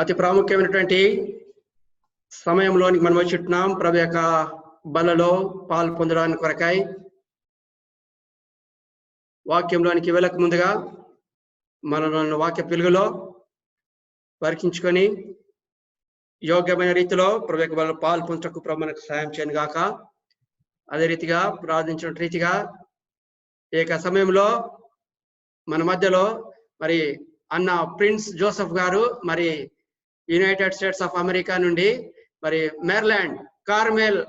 అతి ప్రాముఖ్యమైనటువంటి సమయంలోనికి మనం వచ్చుంటున్నాం. ప్రభు యొక్క బలలో పాలు పొందడానికి కొరకాయి వాక్యంలోనికి వెళ్ళక ముందుగా మనల్ని వాక్య పిలుగులో పరీక్షించుకొని యోగ్యమైన రీతిలో ప్రభు యొక్క బలలో పాలు పొందటకు ప్రభు మనకు సాయం చేయను గాక. అదే రీతిగా ప్రార్థించిన రీతిగా ఏక సమయంలో మన మధ్యలో మరి అన్న ప్రిన్స్ జోసెఫ్ గారు మరి యునైటెడ్ స్టేట్స్ ఆఫ్ అమెరికా నుండి మరి మేర్లాండ్ కార్మెల్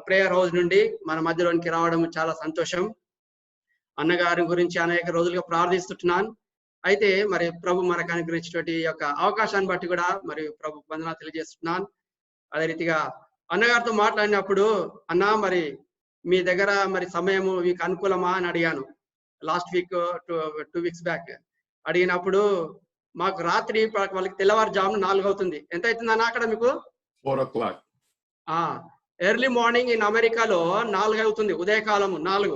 ప్రేయర్ హౌస్ నుండి మన మధ్యలోనికి రావడం చాలా సంతోషం. అన్నగారి గురించి అనేక రోజులుగా ప్రార్థిస్తున్నాను. అయితే మరి ప్రభు మనకు అనుగ్రహించినటువంటి యొక్క అవకాశాన్ని బట్టి కూడా మరి ప్రభు వందనాలు తెలియజేస్తున్నాను. అదే రీతిగా అన్నగారితో మాట్లాడినప్పుడు అన్న మరి మీ దగ్గర మరి సమయము మీకు అనుకూలమా అని అడిగాను. లాస్ట్ వీక్ 2 weeks బ్యాక్ అడిగినప్పుడు మాకు రాత్రి వాళ్ళకి తెల్లవారుజామున 4 అవుతుంది. ఎంత అవుతుంది అన్న అక్కడ మీకు? 4 o'clock. ఎర్లీ మార్నింగ్ ఇన్ అమెరికాలో 4 అవుతుంది, ఉదయకాలము 4.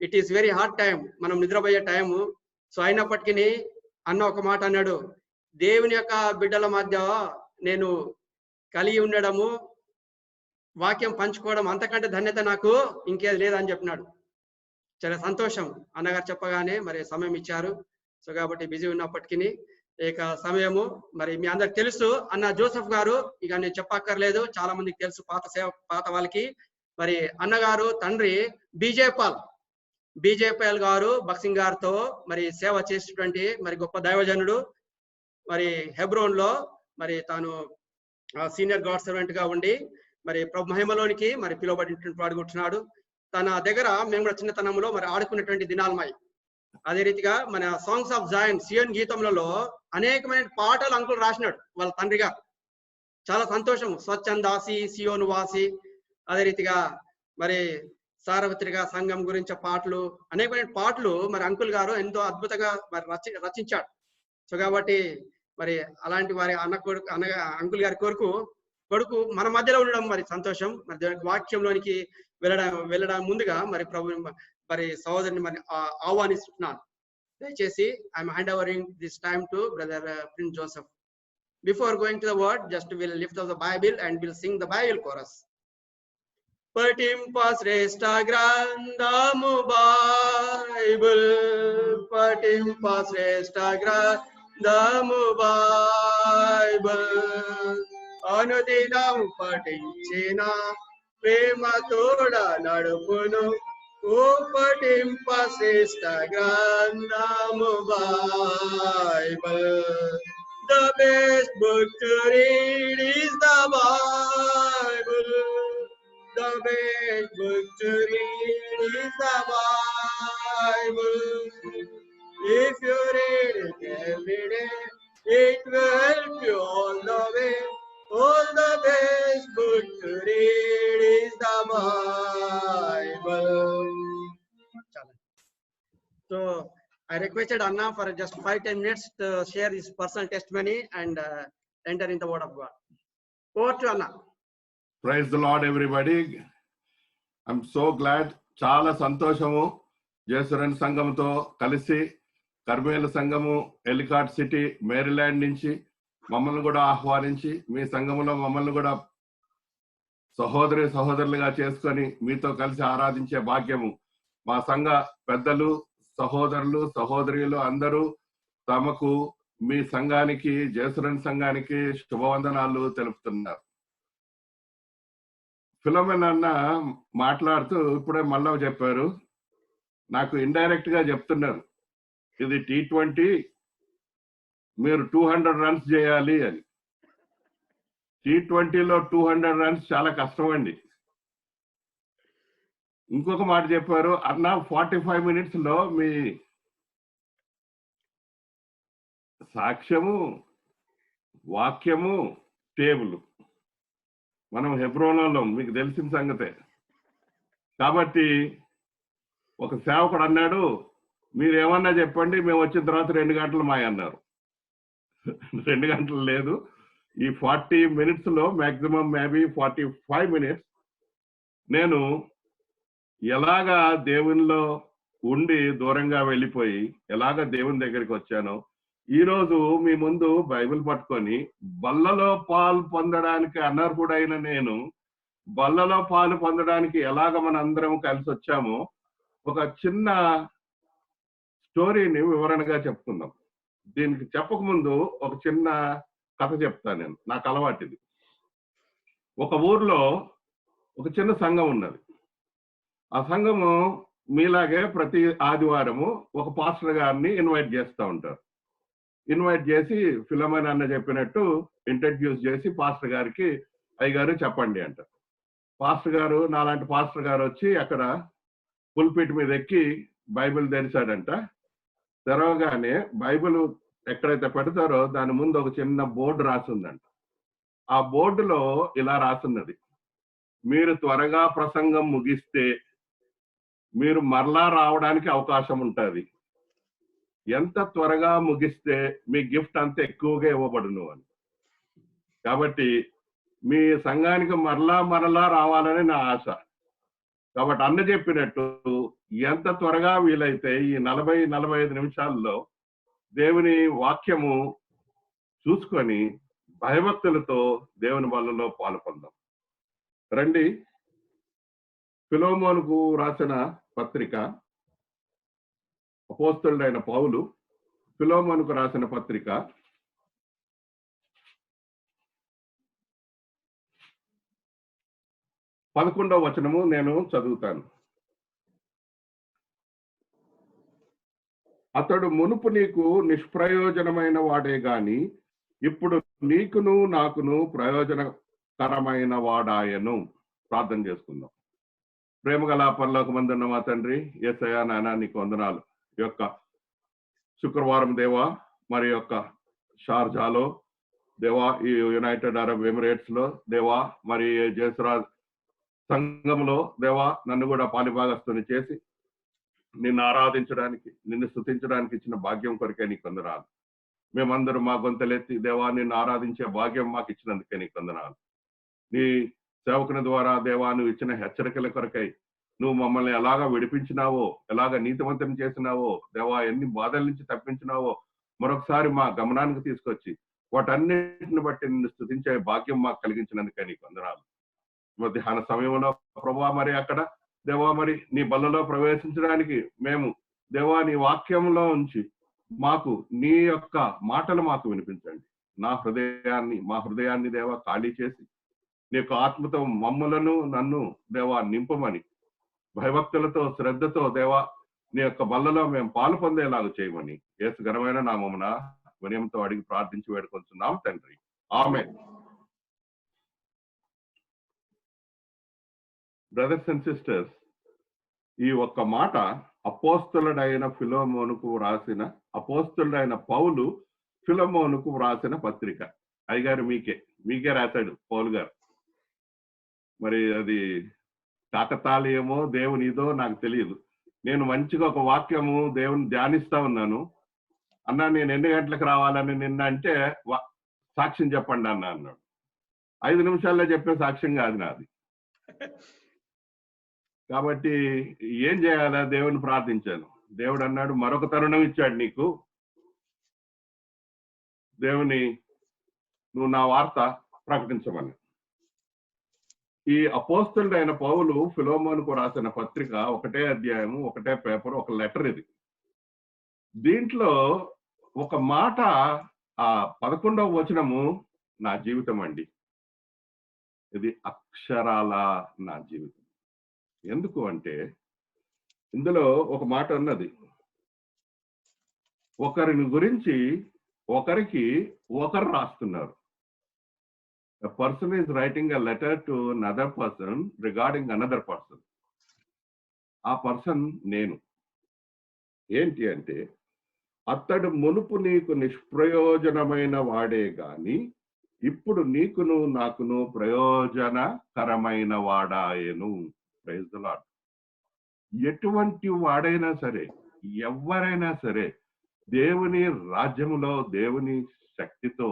It is very hard time, మనం నిద్రపోయే టైము. సో అయినప్పటికీ అన్న ఒక మాట అన్నాడు, దేవుని యొక్క బిడ్డల మధ్య నేను కలిగి ఉండడము, వాక్యం పంచుకోవడం అంతకంటే ధన్యత నాకు ఇంకేది లేదని చెప్పినాడు. చాలా సంతోషం. అన్నగారు చెప్పగానే మరి సమయం ఇచ్చారు. సో కాబట్టి బిజీ ఉన్నప్పటికీ ఇక సమయము మరి మీ అందరికి తెలుసు అన్న జోసెఫ్ గారు, ఇక నేను చెప్పక్కర్లేదు, చాలా మందికి తెలుసు పాత వాళ్ళకి. మరి అన్నగారు తండ్రి బీజేపాల్ గారు బక్సింగ్ గారితో మరి సేవ చేసేటువంటి మరి గొప్ప దైవజనుడు. మరి హెబ్రోన్ లో మరి తాను సీనియర్ గాడ్ సర్వెంట్ గా ఉండి మరి ప్రభు మహిమలోనికి మరి పిలువబడినటువంటి వాడుకుంటున్నాడు. తన దగ్గర మేము కూడా చిన్నతనంలో మరి ఆడుకున్నటువంటి దినాలమై. అదే రీతిగా మన సాంగ్స్ ఆఫ్ జాయన్ సియోన్ గీతములలో అనేకమైన పాటలు అంకులు రాసినాడు వాళ్ళ తండ్రి గారు. చాలా సంతోషం. స్వచ్ఛందాసి, సియోను వాసి, అదే రీతిగా మరి సార్వత్రిక సంఘం గురించి పాటలు, అనేకమైన పాటలు మరి అంకుల్ గారు ఎంతో అద్భుతంగా మరి రచించాడు. సో కాబట్టి మరి అలాంటి వారి అంకుల్ గారి కొడుకు మన మధ్యలో ఉండడం మరి సంతోషం. మరి వాక్యంలోనికి వెళ్ళడం ముందుగా మరి ప్రభు మరి సహోదరుని మరి ఆహ్వానిస్తున్నాను. దయచేసి I'm hand overing this time to brother Prince Joseph. Before going to the word, just will lift off the Bible and will sing the Bible chorus. పఠింప శ్రేష్ఠ గ్రంథము బైబిల్, పఠింప శ్రేష్ఠ గ్రంథము బైబిల్, అనుదినం పఠించిన ప్రేమ తోడ నడుపును, ఓ పఠింప శ్రేష్ఠ గ్రంథము Bible. The best book to read is the Bible. The best book to read is the Bible. If you read it every day, it will help you all the way. All the best book to read is the Bible. So I requested Anna for just 5-10 minutes to share his personal testimony and enter in the word of God. Over to Anna. Praise the Lord, everybody. I'm so glad. చాలా సంతోషము. జేసురన్ సంఘంతో కలిసి కర్మేల సంఘము ఎలికాట్ city Maryland నుంచి మమ్మల్ని కూడా ఆహ్వానించి మీ సంఘములో మమ్మల్ని కూడా సహోదరులుగా చేసుకొని మీతో కలిసి ఆరాధించే భాగ్యము మా సంఘ పెద్దలు, సహోదరులు, సహోదరులు అందరూ తమకు మీ సంఘానికి, జేసురన్ సంఘానికి శుభవందనాలు తెలుపుతున్నారు. ఫిలోమెన్ అన్న మాట్లాడుతూ ఇప్పుడే మళ్ళా చెప్పారు, నాకు ఇండైరెక్ట్ గా చెప్తున్నారు, ఇది T20, మీరు 200 runs చేయాలి అని. T20లో 200 runs చాలా కష్టం అండి. ఇంకొక మాట చెప్పారు, అన్న 45 minutes లో మీ సాక్ష్యము, వాక్యము, టేబుల్. మనం హెబ్రోన్లో మీకు తెలిసిన సంగతే. కాబట్టి ఒక సేవకుడు అన్నాడు, మీరేమన్నా చెప్పండి, మేము వచ్చిన తర్వాత 2 గంటలు మాయ అన్నారు. 2 గంటలు లేదు, ఈ 40 minutes లో మ్యాక్సిమం మేబీ 45 minutes నేను ఎలాగా దేవునిలో ఉండి దూరంగా వెళ్ళిపోయి ఎలాగ దేవుని దగ్గరికి వచ్చానో, ఈ రోజు మీ ముందు బైబిల్ పట్టుకొని బల్లలో పాలు పొందడానికి అనర్హుడైన నేను బల్లలో పాలు పొందడానికి ఎలాగ మన అందరం కలిసి వచ్చామో ఒక చిన్న స్టోరీని వివరణగా చెప్పుకుందాం. దీనికి చెప్పకముందు ఒక చిన్న కథ చెప్తాను నేను, నాకు అలవాటిది. ఒక ఊర్లో ఒక చిన్న సంఘం ఉన్నది. ఆ సంఘము మీలాగే ప్రతి ఆదివారము ఒక పాస్టర్ గారిని ఇన్వైట్ చేస్తూ ఉంటారు. ఇన్వైట్ చేసి ఫిలోమోన్ అన్న చెప్పినట్టు ఇంట్రడ్యూస్ చేసి పాస్టర్ గారికి అయ్యగారు చెప్పండి అంటారు. పాస్టర్ గారు, నాలాంటి పాస్టర్ గారు వచ్చి అక్కడ పుల్పిట్ మీద ఎక్కి బైబిల్ తెరిచాడంట. తెరవగానే బైబిల్ ఎక్కడైతే పెడతారో దాని ముందు ఒక చిన్న బోర్డు రాసిందంట. ఆ బోర్డులో ఇలా రాసున్నది, మీరు త్వరగా ప్రసంగం ముగిస్తే మీరు మరలా రావడానికి అవకాశం ఉంటుంది. ఎంత త్వరగా ముగిస్తే మీ గిఫ్ట్ అంత ఎక్కువగా ఇవ్వబడును అని. కాబట్టి మీ సంఘానికి మరలా రావాలని నా ఆశ. కాబట్టి అన్న చెప్పినట్టు ఎంత త్వరగా వీలైతే ఈ 40-45 నిమిషాల్లో దేవుని వాక్యము చూసుకొని భయభక్తులతో దేవుని బలలో పాల్పొందాం. రండి, ఫిలోమోనుకు రాసిన పత్రిక, అపోస్తలుడైన పౌలు ఫిలోమోనుకు రాసిన పత్రిక 11వ వచనము నేను చదువుతాను. అతడు మునుపు నీకు నిష్ప్రయోజనమైన వాడే గాని ఇప్పుడు నీకును నాకును ప్రయోజనకరమైన వాడాయను. ప్రార్థన చేసుకుందాం. ప్రేమగల పరలోకమందున్న మా తండ్రి, యేసయ్యా నాయనా నీకు వందనాలు. ఈ యొక్క శుక్రవారం దేవా, మరి యొక్క షార్జాలో దేవా, ఈ యునైటెడ్ అరబ్ ఎమిరేట్స్ లో దేవా, మరి జయసురాజ్ సంఘంలో దేవా నన్ను కూడా పాలిభాగస్తుని చేసి నిన్ను ఆరాధించడానికి, నిన్ను స్తుతించడానికి ఇచ్చిన భాగ్యం కొరకే నీకు వందనాలు. మేమందరం మా గొంతలెత్తి దేవా నిన్ను ఆరాధించే భాగ్యం మాకు ఇచ్చినందుకే నీకు వందనాలు. నీ సేవకుని ద్వారా దేవా నువ్వు ఇచ్చిన హెచ్చరికల కొరకై నువ్వు మమ్మల్ని ఎలాగా విడిపించినావో, ఎలాగ నీతివంతం చేసినావో దేవా, ఎన్ని బాధల నుంచి తప్పించినావో మరొకసారి మా గమనానికి తీసుకొచ్చి వాటన్నిటిని బట్టి నిన్ను స్తుతించే భాగ్యం మాకు కలిగించినందుకే నీకు వందనాలు. మధ్యాహ్న సమయంలో ప్రభా మరి అక్కడ దేవా మరి నీ బల్లలో ప్రవేశించడానికి మేము దేవా నీ వాక్యంలో ఉంచి మాకు నీ యొక్క మాటలు మాకు వినిపించండి. మా హృదయాన్ని దేవా ఖాళీ చేసి నీ యొక్క ఆత్మతో మమ్మలను నన్ను దేవా నింపమని భయభక్తులతో శ్రద్ధతో దేవా నీ యొక్క బల్లలో మేము పాలు పొందేలాగా చేయమని యేసు ఘనమైన నామమున వినయంతో అడిగి ప్రార్థించి వేడుకొంచున్నాం తండ్రి, ఆమేన్. బ్రదర్స్ అండ్ సిస్టర్స్, ఈ ఒక్క మాట అపోస్తలుడైన పౌలు ఫిలోమోనుకు వ్రాసిన పత్రిక. అయ్యగారు మీకే రాశాడు పౌలు గారు. మరి అది కాకతాళీయమో దేవునిదో నాకు తెలియదు. నేను మంచిగా ఒక వాక్యము దేవుని ధ్యానిస్తా ఉన్నాను. అన్నా నేను ఎన్ని గంటలకు రావాలని నిన్న అంటే సాక్ష్యం చెప్పండి అన్న అన్నాడు. 5 నిమిషాల్లో చెప్పే సాక్ష్యం కాదు నాది. కాబట్టి ఏం చేయాలా, దేవుని ప్రార్థించాను. దేవుడు అన్నాడు మరొక తరుణం ఇచ్చాడు నీకు, దేవుని నువ్వు నా వార్త ప్రకటించమని. ఈ అపోస్తలుడైన పౌలు ఫిలోమోనుకు రాసిన పత్రిక 1 అధ్యాయము, 1 పేపర్, ఒక లెటర్ ఇది. దీంట్లో ఒక మాట, ఆ 11వ వచనము నా జీవితం అండి. ఇది అక్షరాల నా జీవితం. ఎందుకు అంటే ఇందులో ఒక మాట ఉన్నది, ఒకరిని గురించి ఒకరికి ఒకరు రాస్తున్నారు. A person is writing a letter to another person regarding another person. ఆ పర్సన్ నేను. ఏంటి అంటే అతడు మునుపు నీకు నిష్ప్రయోజనమైన వాడే గాని ఇప్పుడు నీకును నాకును ప్రయోజనకరమైన వాడాయను. Praise the lord. ఎటువంటి వాడైనా సరే, ఎవరైనా సరే దేవుని రాజ్యములో దేవుని శక్తితో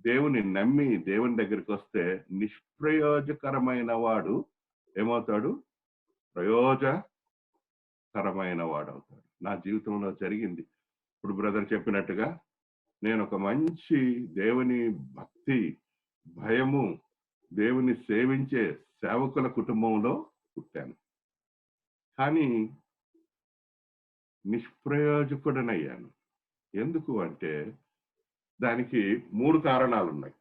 దేవుని నమ్మి దేవుని దగ్గరికి వస్తే నిష్ప్రయోజకరమైన వాడు ఏమవుతాడు? ప్రయోజకరమైన వాడు అవుతాడు. నా జీవితంలో జరిగింది. ఇప్పుడు బ్రదర్ చెప్పినట్టుగా నేను ఒక మంచి దేవుని భక్తి, భయము, దేవుని సేవించే సేవకుల కుటుంబంలో పుట్టాను. కానీ నిష్ప్రయోజకుడనయ్యాను. ఎందుకు అంటే దానికి 3 కారణాలు ఉన్నాయి.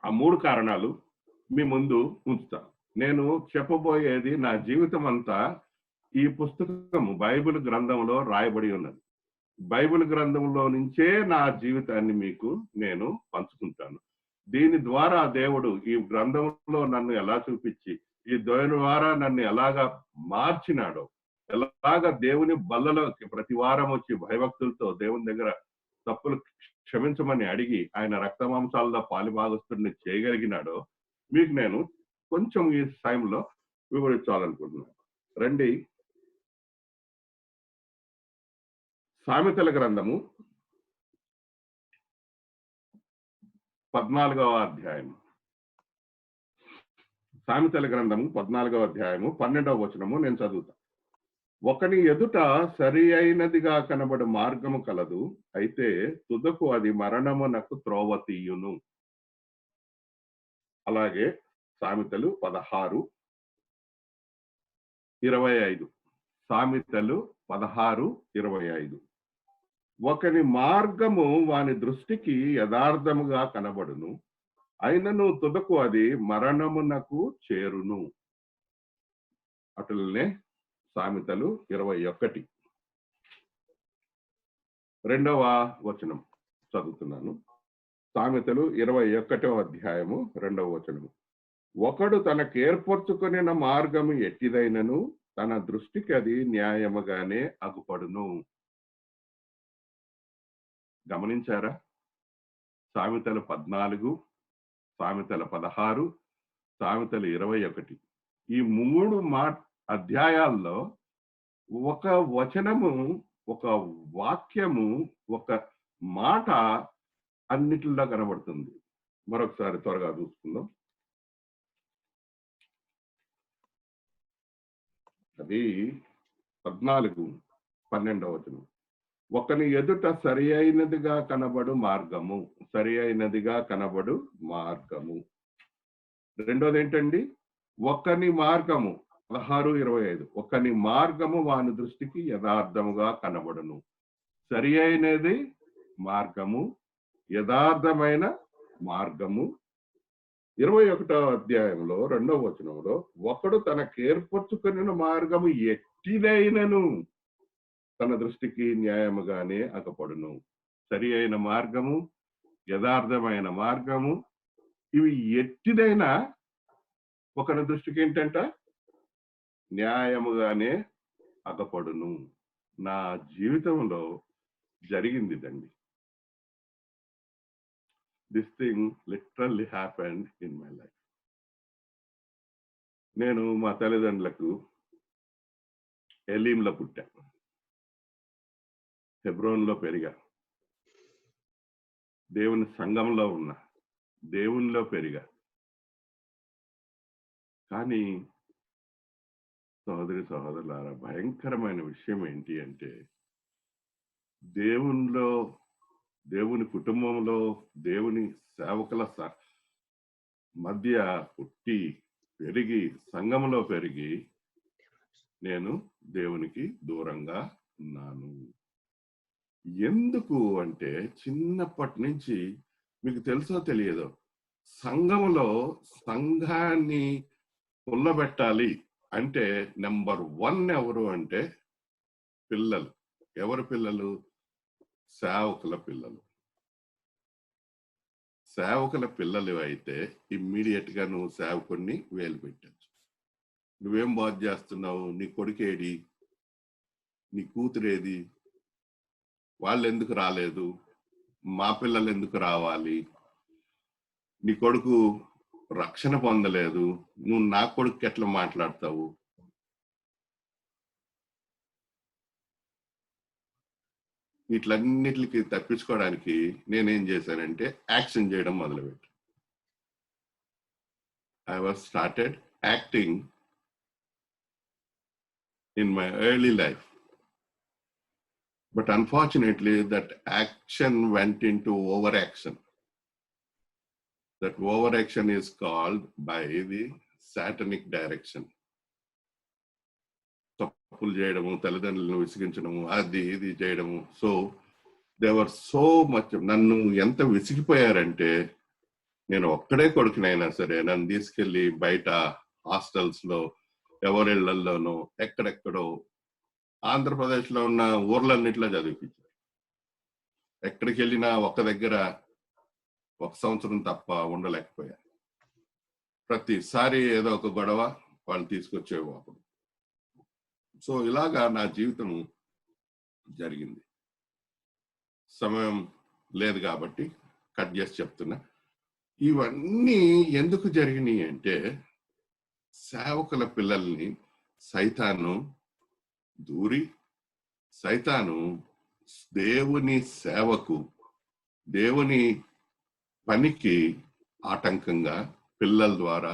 ఆ 3 కారణాలు మీ ముందు ఉంచుతాను. నేను చెప్పబోయేది నా జీవితం అంతా ఈ పుస్తకము బైబిల్ గ్రంథంలో రాయబడి ఉన్నది. బైబిల్ గ్రంథంలో నుంచే నా జీవితాన్ని మీకు నేను పంచుకుంటాను. దీని ద్వారా దేవుడు ఈ గ్రంథంలో నన్ను ఎలా చూపించి, ఈ దేవుని ద్వారా నన్ను ఎలాగా మార్చినాడో, ఎలాగా దేవుని బల్లలోకి ప్రతి వారం వచ్చి భయభక్తులతో దేవుని దగ్గర తప్పులు క్షమించమని అడిగి ఆయన రక్తమాంసాలలో పాలుభాగస్తుడిని చేయగలిగినాడో మీకు నేను కొంచెం ఈ టైంలో వివరించాలనుకుంటున్నాను. రండి, సామెతల గ్రంథము 14వ అధ్యాయం. సామెతల గ్రంథము 14వ అధ్యాయము 12వ వచనము నేను చదువుతా. ఒకని ఎదుట సరి అయినదిగా కనబడు మార్గము కలదు, అయితే తుదకు అది మరణమునకు త్రోవ తీయును. అలాగే సామెతలు 16:25. సామెతలు 16:25. ఒకని మార్గము వాని దృష్టికి యథార్థముగా కనబడును, అయినను తుదకు అది మరణమునకు చేరును. అటులనే సామెతలు 21. 2వ వచనం చదువుతున్నాను. సామెతలు 21వ అధ్యాయము 2వ వచనము. ఒకడు తనకేర్పరచుకొనిన మార్గము ఎట్టిదైనను తన దృష్టికి అది న్యాయముగానే అగుపడును. గమనించారా? సామెతలు 14, సామెతల 16, సామెతలు 21. ఈ 3 అధ్యాయాల్లో ఒక వచనము, ఒక వాక్యము, ఒక మాట అన్నిటిలో కనబడుతుంది. మరొకసారి త్వరగా చూసుకుందాం. అది 14:12 వచనం. ఒకని ఎదుట సరి అయినదిగా కనబడు మార్గము, సరి అయినదిగా కనబడు మార్గము. రెండోది ఏంటండి? ఒకని మార్గము 16:25. ఒకని మార్గము వాని దృష్టికి యథార్థముగా కనబడును. సరి అయినది మార్గము, యథార్థమైన మార్గము. 21వ అధ్యాయంలో 2వ వచనంలో ఒకడు తనకేర్పరచుకొనిన మార్గము ఎట్టిదైనను తన దృష్టికి న్యాయముగానే అగపడును. సరి అయిన మార్గము, యథార్థమైన మార్గము, ఇవి ఎట్టిదైనా ఒకరి దృష్టికి ఏంటంట? న్యాయముగానే అగపడును. నా జీవితంలో జరిగింది ఇదండి. This thing literally happened in my life. నేను మా తల్లిదండ్రులకు ఎలీంలో పుట్టాను, హెబ్రోన్లో పెరిగా, దేవుని సంఘంలో ఉన్నా, దేవునిలో పెరిగా. కానీ సహోదరి సహోదరులారా, భయంకరమైన విషయం ఏంటి అంటే దేవునిలో, దేవుని కుటుంబంలో, దేవుని సేవకుల మధ్య పుట్టి పెరిగి, సంఘంలో పెరిగి నేను దేవునికి దూరంగా ఉన్నాను. ఎందుకు అంటే చిన్నప్పటి నుంచి మీకు తెలుసో తెలియదో, సంఘంలో సంఘాన్ని పుల్లబెట్టాలి అంటే నెంబర్ 1 ఎవరు అంటే పిల్లలు. ఎవరు పిల్లలు? సేవకుల పిల్లలు. సేవకుల పిల్లలు అయితే ఇమ్మీడియట్ గా నువ్వు సేవకుడిని వేలు పెట్టచ్చు. నువ్వేం బాధ చేస్తున్నావు? నీ కొడుకేడి? నీ కూతురేది? వాళ్ళు ఎందుకు రాలేదు? మా పిల్లలు ఎందుకు రావాలి? నీ కొడుకు రక్షణ పొందలేదు, నువ్వు నా కొడుకు ఎట్లా మాట్లాడతావు? వీటిలన్నిటికి తప్పించుకోవడానికి నేనేం చేశానంటే యాక్షన్ చేయడం మొదలుపెట్టాను. I was started acting in my early life. But unfortunately, that action went into overaction. That overaction is called by the satanic direction. తప్పులు చేయడము, తల్లిదండ్రులను విసిగించడము, అది ఇది చేయడము. సో దేవర్ సో మచ్. నన్ను ఎంత విసిగిపోయారంటే, నేను ఒక్కడే కొడుకునైనా సరే నన్ను తీసుకెళ్లి బయట హాస్టల్స్ లో, ఎవరిళ్లలోనో, ఎక్కడెక్కడో ఆంధ్రప్రదేశ్ లో ఉన్న ఊర్లన్నిట్లో చదివిపించారు. ఎక్కడికి వెళ్ళినా ఒక్క దగ్గర 1 సంవత్సరం తప్ప ఉండలేకపోయారు. ప్రతిసారి ఏదో ఒక గొడవ వాళ్ళు తీసుకొచ్చేవి అప్పుడు. సో ఇలాగా నా జీవితం జరిగింది. సమయం లేదు కాబట్టి కట్ చేసి చెప్తున్నా. ఇవన్నీ ఎందుకు జరిగినాయి అంటే, సేవకుల పిల్లల్ని సైతాను దూరి, సైతాను దేవుని సేవకు, దేవుని పనికి ఆటంకంగా పిల్లల ద్వారా.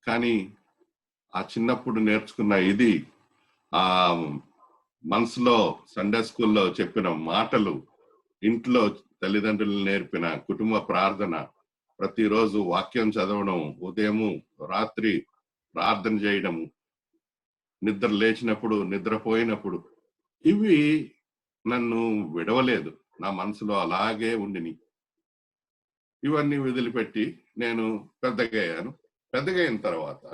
కానీ ఆ చిన్నప్పుడు నేర్చుకున్న ఇది, ఆ మనసులో సండే స్కూల్లో చెప్పిన మాటలు, ఇంట్లో తల్లిదండ్రులు నేర్పిన కుటుంబ ప్రార్థన, ప్రతిరోజు వాక్యం చదవడం, ఉదయము రాత్రి ప్రార్థన చేయడము, నిద్ర లేచినప్పుడు, నిద్రపోయినప్పుడు, ఇవి నన్ను విడవలేదు. నా మనసులో అలాగే ఉండిని. ఇవన్నీ వదిలిపెట్టి నేను పెద్దగయ్యాను. పెద్దగైన తర్వాత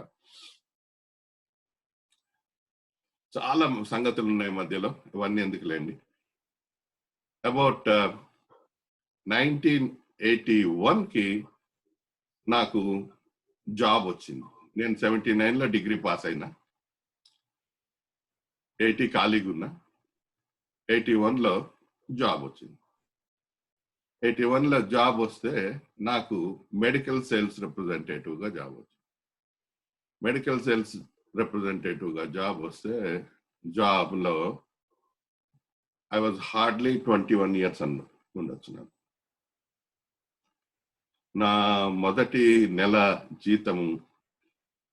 చాలా సంగతులు ఉన్నాయి మధ్యలో, ఇవన్నీ ఎందుకులేండి. అబౌట్ 1981కి నాకు జాబ్ వచ్చింది. నేను 79లో డిగ్రీ పాస్ అయినా, 80 ఖాళీగా ఉన్నా. 81లో జాబ్ వచ్చింది. 81లో జాబ్ వస్తే నాకు మెడికల్ సేల్స్ రిప్రజెంటేటివ్గా జాబ్ వచ్చింది. మెడికల్ సేల్స్ రిప్రజెంటేటివ్గా జాబ్ వస్తే, జాబ్లో ఐ వాజ్ హార్డ్లీ 21 ఇయర్స్ ఉండొచ్చు. నా మొదటి నెల జీతము,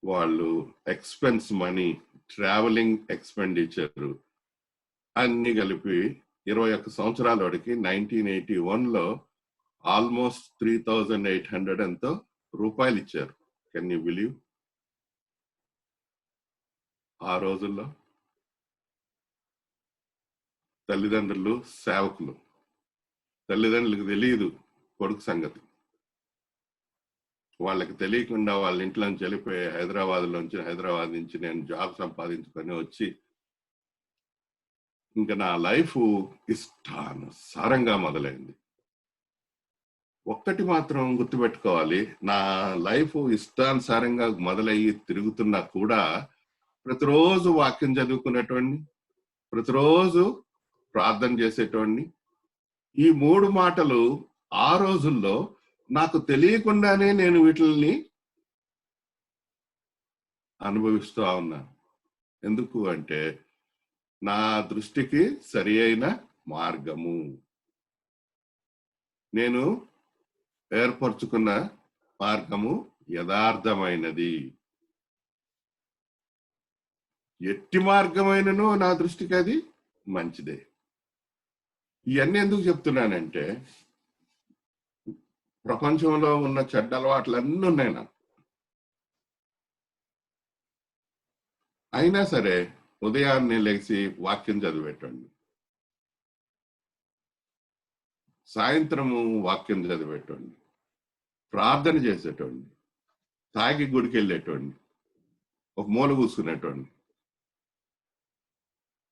వాళ్ళు ఎక్స్పెన్స్ మనీ, ట్రావెలింగ్ ఎక్స్పెండిచర్ అన్ని కలిపి 21 సంవత్సరాల వాడికి 1981లో ఆల్మోస్ట్ 3,800 ఎంతో రూపాయలు ఇచ్చారు. Can you believe? ఆ రోజుల్లో తల్లిదండ్రులు సేవకులు, తల్లిదండ్రులకు తెలియదు కొడుకు సంగతి. వాళ్ళకి తెలియకుండా వాళ్ళ ఇంట్లో నుంచి వెళ్ళిపోయి హైదరాబాద్ నుంచి నేను జాబ్ సంపాదించుకొని వచ్చి, ఇంకా నా లైఫ్ ఇష్టానుసారంగా మొదలైంది. ఒక్కటి మాత్రం గుర్తుపెట్టుకోవాలి, నా లైఫ్ ఇష్టానుసారంగా మొదలయ్యి తిరుగుతున్నా కూడా ప్రతిరోజు వాక్యం చదువుకునేటోడిని, ప్రతిరోజు ప్రార్థన చేసేటోడిని. ఈ 3 మాటలు ఆ రోజుల్లో నాకు తెలియకుండానే నేను వీటిని అనుభవిస్తూ ఉన్నాను. ఎందుకు అంటే, నా దృష్టికి సరి అయిన మార్గము, నేను ఏర్పరచుకున్న మార్గము యథార్థమైనది. ఎట్టి మార్గమైనను నా దృష్టికి అది మంచిదే. ఇవన్నీ ఎందుకు చెప్తున్నానంటే, ప్రపంచంలో ఉన్న చెడ్డ అలవాట్లన్నీ ఉన్నాయి నాకు. అయినా సరే ఉదయాన్నే లేచి వాక్యం చదివేటండి, సాయంత్రము వాక్యం చదివేటండి, ప్రార్థన చేసేటండి, తాగి గుడికి వెళ్ళేటండి, ఒక మూల కూసుకునేటండి.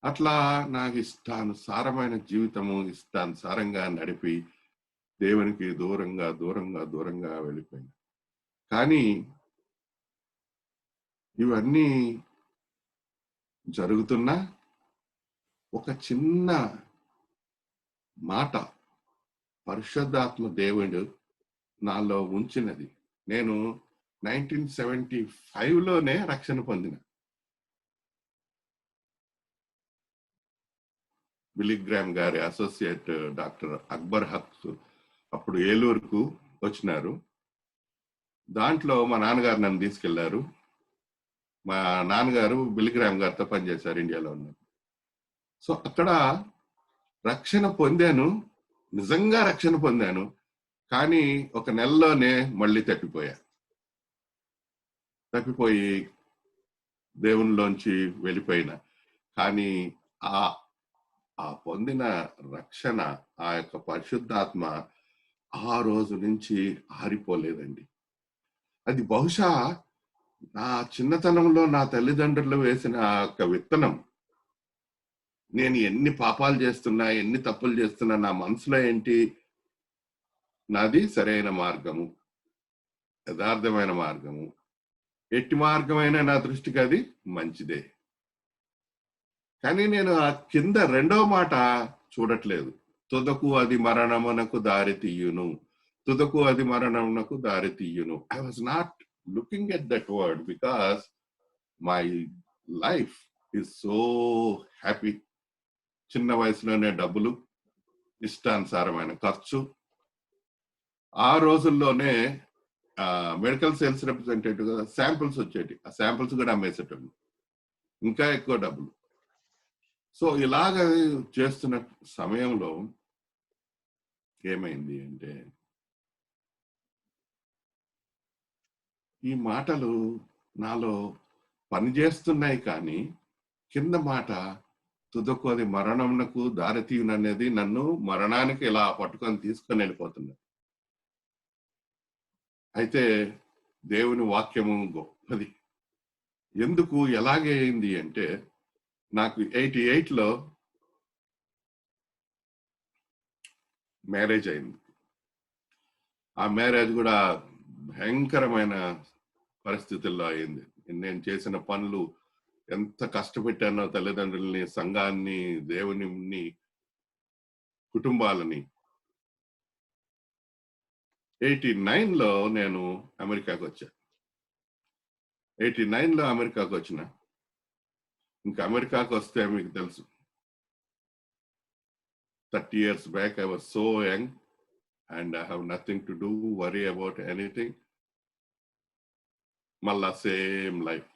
అట్లా నాకు ఇష్టానుసారమైన జీవితము, ఇష్టానుసారంగా నడిపి దేవునికి దూరంగా దూరంగా దూరంగా వెళ్ళిపోయింది. కానీ ఇవన్నీ జరుగుతున్నా ఒక చిన్న మాట పరిశుద్ధాత్మ దేవుడు నాలో ఉంచినది. నేను 1975లోనే రక్షణ పొందిన. బిలిగ్రామ్ గారి అసోసియేట్ డాక్టర్ అక్బర్ హక్ అప్పుడు ఏలూరుకు వచ్చినారు. దాంట్లో మా నాన్నగారు నన్ను తీసుకెళ్లారు. మా నాన్నగారు బిలిగ్రామ్ గారితో పనిచేశారు ఇండియాలో ఉన్నారు. సో అక్కడ రక్షణ పొందాను, నిజంగా రక్షణ పొందాను. కానీ ఒక నెలలోనే మళ్ళీ తప్పిపోయి దేవునిలోంచి వెళ్ళిపోయినా. కానీ ఆ ఆ పొందిన రక్షణ, ఆ యొక్క పరిశుద్ధాత్మ ఆ రోజు నుంచి ఆరిపోలేదండి. అది బహుశా నా చిన్నతనంలో నా తల్లిదండ్రులు వేసిన ఆ యొక్క విత్తనం. నేను ఎన్ని పాపాలు చేస్తున్నా, ఎన్ని తప్పులు చేస్తున్నా, నా మనసులో ఏంటి, నాది సరైన మార్గము, యథార్థమైన మార్గము, ఎట్టి మార్గమైన నా దృష్టికి అది మంచిదే. కానీ నేను ఆ కింద రెండవ మాట చూడట్లేదు. తుదకు అది మరణమునకు దారి తీయును, తుదకు అది మరణమునకు దారి తీయును. I was not looking at that word because my life is so happy. చిన్న వయసులోనే డబ్బులు, ఇష్టానుసారమైన ఖర్చు. ఆ రోజుల్లోనే మెడికల్ సేల్స్ రిప్రజెంటేటివ్ గా శాంపిల్స్ వచ్చేటి, ఆ శాంపిల్స్ కూడా అమ్మేసేటప్పుడు ఇంకా ఎక్కువ డబ్బులు. సో ఇలాగ చేస్తున్న సమయంలో ఏమైంది అంటే, ఈ మాటలు నాలో పనిచేస్తున్నాయి, కానీ కింద మాట తుదకు అది మరణమునకు దారితీయుననేది నన్ను మరణానికి ఇలా పట్టుకొని తీసుకొని వెళ్ళిపోతున్నది. అయితే దేవుని వాక్యము గొప్పది. ఎందుకు ఎలాగే అయింది అంటే, నాకు 88లో మ్యారేజ్ అయింది. ఆ మ్యారేజ్ కూడా భయంకరమైన పరిస్థితుల్లో అయింది. నేను చేసిన పనులు ఎంత కష్టపెట్టానో తల్లిదండ్రుల్ని, సంఘాన్ని, దేవుని, కుటుంబాలని. 89లో నేను అమెరికాకు వచ్చా. 89లో అమెరికాకు వచ్చిన. ఇంకా అమెరికాకు వస్తే మీకు తెలుసు, 30 years back I was so young and I have nothing to do, worry about anything. మళ్ళా సేమ్ లైఫ్.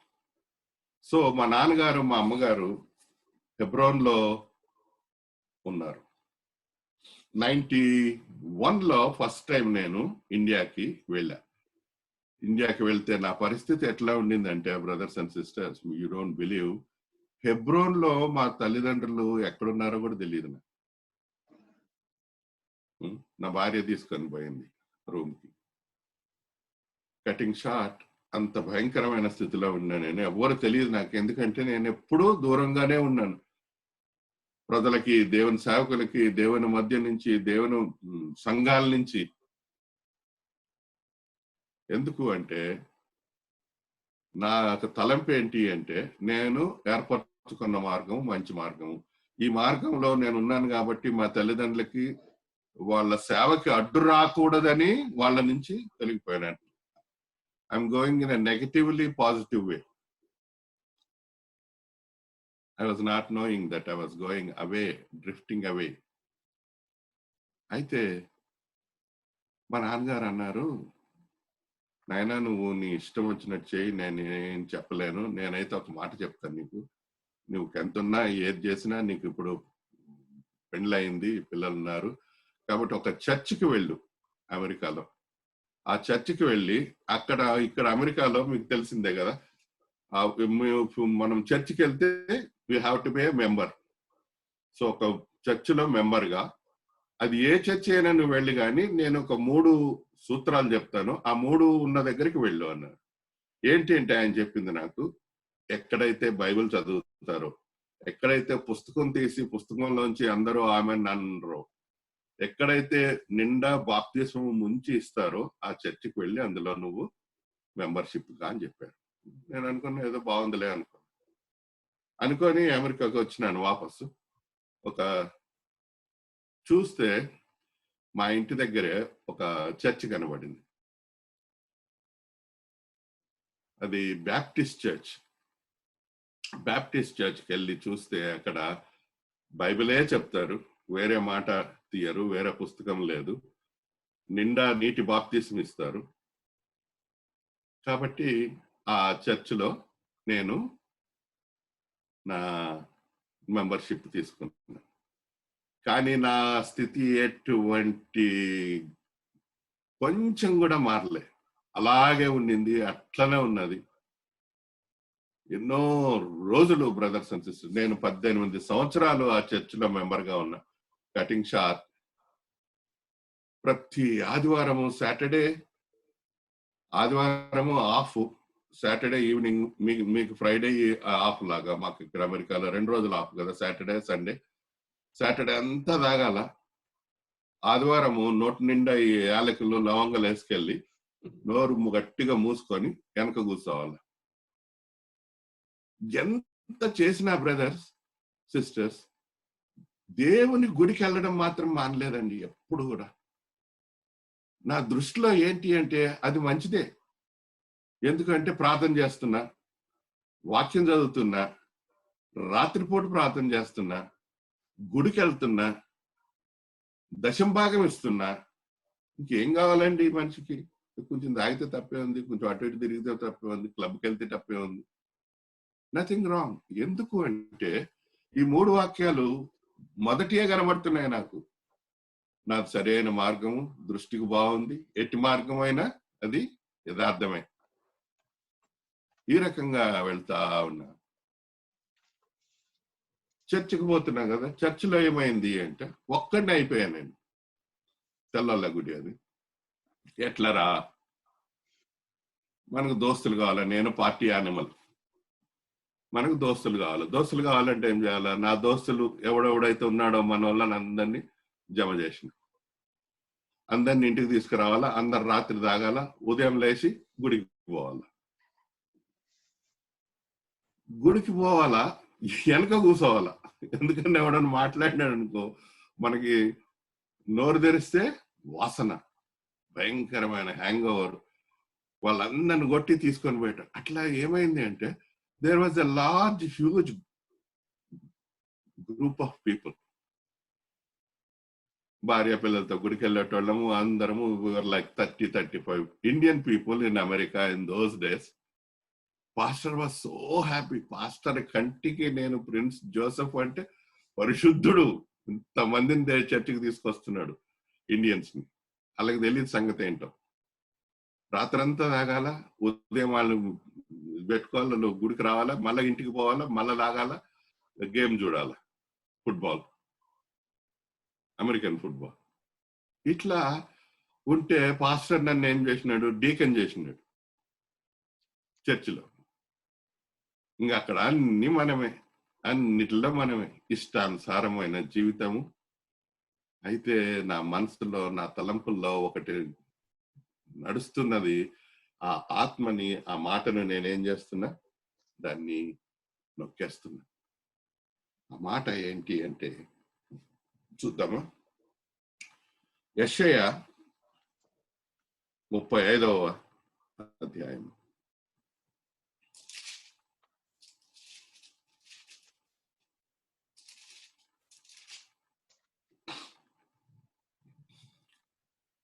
సో మా నాన్నగారు, మా అమ్మగారు హెబ్రోన్లో ఉన్నారు. 91లో ఫస్ట్ టైం నేను ఇండియాకి వెళ్ళా. ఇండియాకి వెళ్తే నా పరిస్థితి ఎట్లా ఉండిందంటే, brothers and sisters, you don't believe, హెబ్రోన్లో మా తల్లిదండ్రులు ఎక్కడున్నారో కూడా తెలియదు నాకు. నా భార్య తీసుకొని పోయింది రూమ్కి. కటింగ్ షార్ట్, అంత భయంకరమైన స్థితిలో ఉన్నా నేను. ఎవరు తెలియదు నాకు, ఎందుకంటే నేను ఎప్పుడూ దూరంగానే ఉన్నాను ప్రజలకి, దేవుని సేవకులకి, దేవుని మధ్య నుంచి, దేవుని సంఘాల నుంచి. ఎందుకు అంటే, నా తలంపు ఏంటి అంటే, నేను ఏర్పరచుకున్న మార్గం మంచి మార్గం. ఈ మార్గంలో నేను ఉన్నాను కాబట్టి మా తల్లిదండ్రులకి, వాళ్ళ సేవకి అడ్డు రాకూడదని వాళ్ళ నుంచి తొలగిపోయాను. I'm going in a negatively positive way. I was not knowing that I was going away, drifting away. అయితే మా నాన్నగారు అన్నారు, నాయనా నువ్వు నీ ఇష్టం వచ్చినట్టు చేయి, నేనేం చెప్పలేను. నేనైతే ఒక మాట చెప్తాను నీకు, నువ్వు ఎంతున్నా ఏది చేసినా నీకు ఇప్పుడు పెళ్ళయింది, పిల్లలు ఉన్నారు కాబట్టి ఒక చర్చికి వెళ్ళు అమెరికాలో. ఆ చర్చికి వెళ్ళి అక్కడ, ఇక్కడ అమెరికాలో మీకు తెలిసిందే కదా, మనం చర్చికి వెళ్తే we have to be a member. So ఒక చర్చిలో మెంబర్గా, అది ఏ చర్చి అయినా నువ్వు వెళ్ళి, కానీ నేను ఒక 3 సూత్రాలు చెప్తాను, ఆ 3 ఉన్న దగ్గరికి వెళ్ళు అన్నారు. ఏంటి అంటే ఆయన చెప్పింది నాకు, ఎక్కడైతే బైబిల్ చదువుతారో, ఎక్కడైతే పుస్తకం తీసి పుస్తకంలోంచి అందరూ ఆమెన్ అనరో, ఎక్కడైతే నిండా బాప్తిస్మం ముంచి ఇస్తారో ఆ చర్చికి వెళ్ళి అందులో నువ్వు మెంబర్షిప్ గా అని చెప్పారు. నేను అనుకున్నా ఏదో బాగుందిలే అనుకొని అమెరికాకు వచ్చినాను వాపసు. ఒక చూస్తే మా ఇంటి దగ్గరే ఒక చర్చ్ కనబడింది. అది బ్యాప్టిస్ట్ చర్చ్. బ్యాప్టిస్ట్ చర్చ్కి వెళ్ళి చూస్తే అక్కడ బైబిలే చెప్తారు, వేరే మాట తీయరు, వేరే పుస్తకం లేదు, నిండా నీటి బాప్తిస్మం ఇస్తారు. కాబట్టి ఆ చర్చిలో నేను మెంబర్షిప్ తీసుకున్నాను. కానీ నా స్థితి ఎటువంటి కొంచెం కూడా మారలే, అలాగే ఉండింది, అట్లనే ఉన్నది. ఎన్నో రోజులు బ్రదర్స్ అండ్ సిస్టర్స్, నేను 18 సంవత్సరాలు ఆ చర్చిలో మెంబర్గా ఉన్నా. కటింగ్ షార్ట్ ప్రతి ఆదివారము, ఆదివారము ఆఫ్, సాటర్డే ఈవినింగ్, మీకు ఫ్రైడే ఆఫ్ లాగా. మాకు ఇక్కడ అమెరికాలో 2 రోజులు ఆఫ్ కదా, సాటర్డే సండే. సాటర్డే అంతా తాగాల, ఆదివారము నోటి నిండా ఈ యాలకులు లవంగాలు వేసుకెళ్ళి నోరు గట్టిగా మూసుకొని వెనక కూర్చోవాలి. ఎంత చేసినా బ్రదర్స్ సిస్టర్స్, దేవుని గుడికి వెళ్ళడం మాత్రం మానలేదండి ఎప్పుడు కూడా. నా దృష్టిలో ఏంటి అంటే అది మంచిదే, ఎందుకంటే ప్రార్థన చేస్తున్నా, వాక్యం చదువుతున్నా, రాత్రిపూట ప్రార్థన చేస్తున్నా, గుడికి వెళ్తున్నా, దశంభాగం ఇస్తున్నా. ఇంకేం కావాలండి ఈ మనిషికి? కొంచెం తాగితే తప్పే ఉంది, కొంచెం అటు ఇటు తిరిగితే తప్పే ఉంది, క్లబ్కి వెళ్తే తప్పే ఉంది. Nothing wrong. ఎందుకు అంటే ఈ 3 వాక్యాలు మొదటిగా కనబడుతున్నాయి నాకు. నాకు సరైన మార్గము, దృష్టికి బాగుంది, ఎట్టి మార్గమైనా అది యథార్థమే. ఈ రకంగా వెళ్తా ఉన్నా. చర్చికి పోతున్నా కదా, చర్చిలో ఏమైంది అంటే ఒక్కడిని అయిపోయాను నేను. తెల్లల గుడి అది. ఎట్లరా, మనకు దోస్తులు కావాలి, నేను పార్టీ యానిమల్, మనకు దోస్తులు కావాలి. దోస్తులు కావాలంటే ఏం చేయాలి? నా దోస్తులు ఎవడెవడైతే ఉన్నాడో మన వాళ్ళని అందరినీ జమ చేసిన, అందరిని ఇంటికి తీసుకురావాలా, అందరు రాత్రి తాగాల, ఉదయం లేచి గుడికి పోవాలా. గుడికి పోవాలా, వెనక కూర్చోవాలా. ఎందుకంటే ఎవడన్నా మాట్లాడినాడు అనుకో, మనకి నోరు తెరిస్తే వాసన, భయంకరమైన హ్యాంగ్ ఓవర్, వాళ్ళందరిని కొట్టి తీసుకొని పోయారు. అట్లా ఏమైంది అంటే there was a large huge group of people. భార్య పిల్లలతో గుడికి వెళ్ళేటోళ్ళము అందరము, like 30-35 Indian people in America in those days. Pastor was so happy. Pastor కంటికి నేను ప్రిన్స్ జోసెఫ్ అంటే పరిశుద్ధుడు, ఇంతమందిని చర్చికి తీసుకొస్తున్నాడు ఇండియన్స్ ని. వాళ్ళకి తెలియదు సంగతి ఏంటో. రాత్రంతా తాగాల, ఉదయం వాళ్ళు పెట్టుకోవాలి, గుడికి రావాలా, మళ్ళీ ఇంటికి పోవాలా, మళ్ళీ తాగాల, గేమ్ చూడాలా, ఫుట్బాల్, అమెరికన్ ఫుట్బాల్. ఇట్లా ఉంటే పాస్టర్ నన్ను ఏం చేసినాడు, డీకన్ చేసినాడు చర్చిలో. ఇంకా అక్కడ అన్ని మనమే, అన్నిటిలో మనమే, ఇష్టానుసారమైన జీవితము. అయితే నా మనసులో, నా తలంపుల్లో ఒకటి నడుస్తున్నది. ఆ ఆత్మని, ఆ మాటను నేనేం చేస్తున్నా, దాన్ని నొక్కేస్తున్నా. ఆ మాట ఏంటి అంటే చూద్దామా. యెషయా 35వ అధ్యాయం.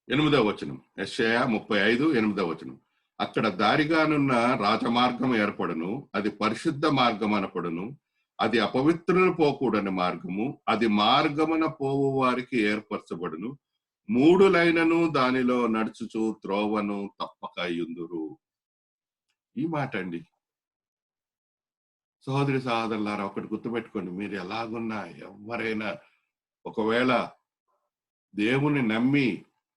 ఎనిమిదవ వచనం. యెషయా 35:8 వచనం. అక్కడ దారిగానున్న రాజమార్గం ఏర్పడును, అది పరిశుద్ధ మార్గం అనపడును, అది అపవిత్రులు పోకూడని మార్గము, అది మార్గమున పోవు వారికి ఏర్పరచబడును, 3 లైనను దానిలో నడుచుచు త్రోవను తప్పక యుందురు. ఈ మాట అండి సహోదరి సహోదరులారా, ఒకటి గుర్తుపెట్టుకోండి. మీరు ఎలాగున్నా, ఎవరైనా ఒకవేళ దేవుని నమ్మి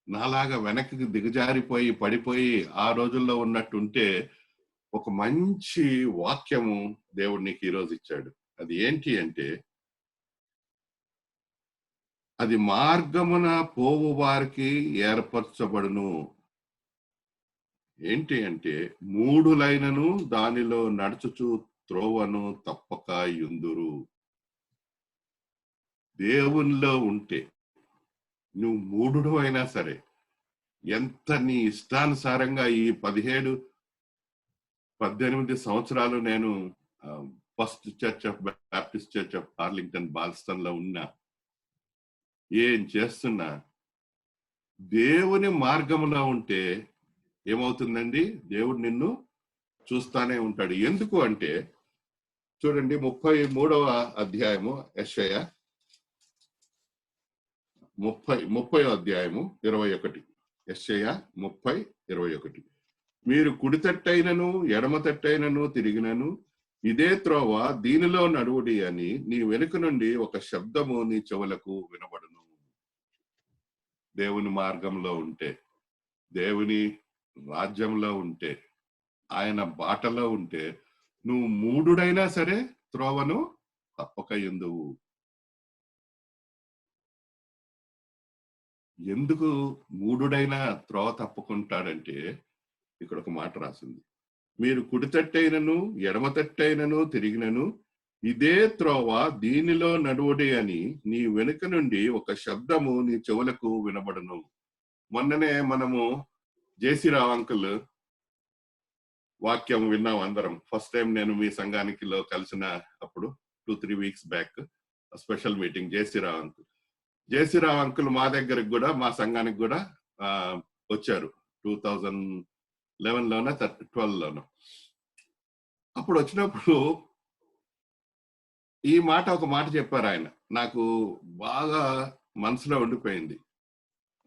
నాలాగా వెనక్కి దిగజారిపోయి పడిపోయి ఆ రోజుల్లో ఉన్నట్టుంటే, ఒక మంచి వాక్యము దేవుడు నీకు ఈరోజు ఇచ్చాడు. అది ఏంటి అంటే, అది మార్గమున పోవు వారికి ఏర్పరచబడును. ఏంటి అంటే 3 లైనను దానిలో నడుచుచు త్రోవను తప్పక యుందురు. దేవునిలో ఉంటే నువ్వు 3 అయినా సరే, ఎంత నీ ఇష్టానుసారంగా ఈ 17-18 సంవత్సరాలు నేను first church of Baptist church of Arlington Ballston లో ఉన్నా, ఏం చేస్తున్నా, దేవుని మార్గంలో ఉంటే ఏమవుతుందండి, దేవుడు నిన్ను చూస్తానే ఉంటాడు. ఎందుకు అంటే చూడండి 33వ అధ్యాయము యెషయా 30వ అధ్యాయము 21. యెషయా 30:21. మీరు కుడి తట్టైనను ఎడమ తట్టైనను తిరిగినను ఇదే త్రోవ దీనిలో నడువుడి అని నీ వెనుక నుండి ఒక శబ్దము నీ చెవులకు వినబడును. దేవుని మార్గంలో ఉంటే, దేవుని రాజ్యంలో ఉంటే, ఆయన బాటలో ఉంటే నువ్వు మూఢుడైనా సరే త్రోవను తప్పక ఎందువు. ఎందుకు మూఢుడైనా త్రోవ తప్పుకుంటాడంటే ఇక్కడ ఒక మాట రాసింది. మీరు కుడి తట్టైనను ఎడమ తట్టైనను తిరిగినను ఇదే త్రోవ దీనిలో నడువుడి అని నీ వెనుక నుండి ఒక శబ్దము నీ చెవులకు వినబడును. మొన్ననే మనము జేసీరావు అంకుల్ వాక్యం విన్నాం అందరం. ఫస్ట్ టైం నేను మీ సంఘానికి కలిసిన అప్పుడు 2-3 weeks back special meeting J C Rao uncle మా దగ్గరికి కూడా, మా సంఘానికి కూడా వచ్చారు 2011లోనో 12లోనో. అప్పుడు వచ్చినప్పుడు ఒక మాట చెప్పారు ఆయన, నాకు బాగా మనసులో ఉండిపోయింది.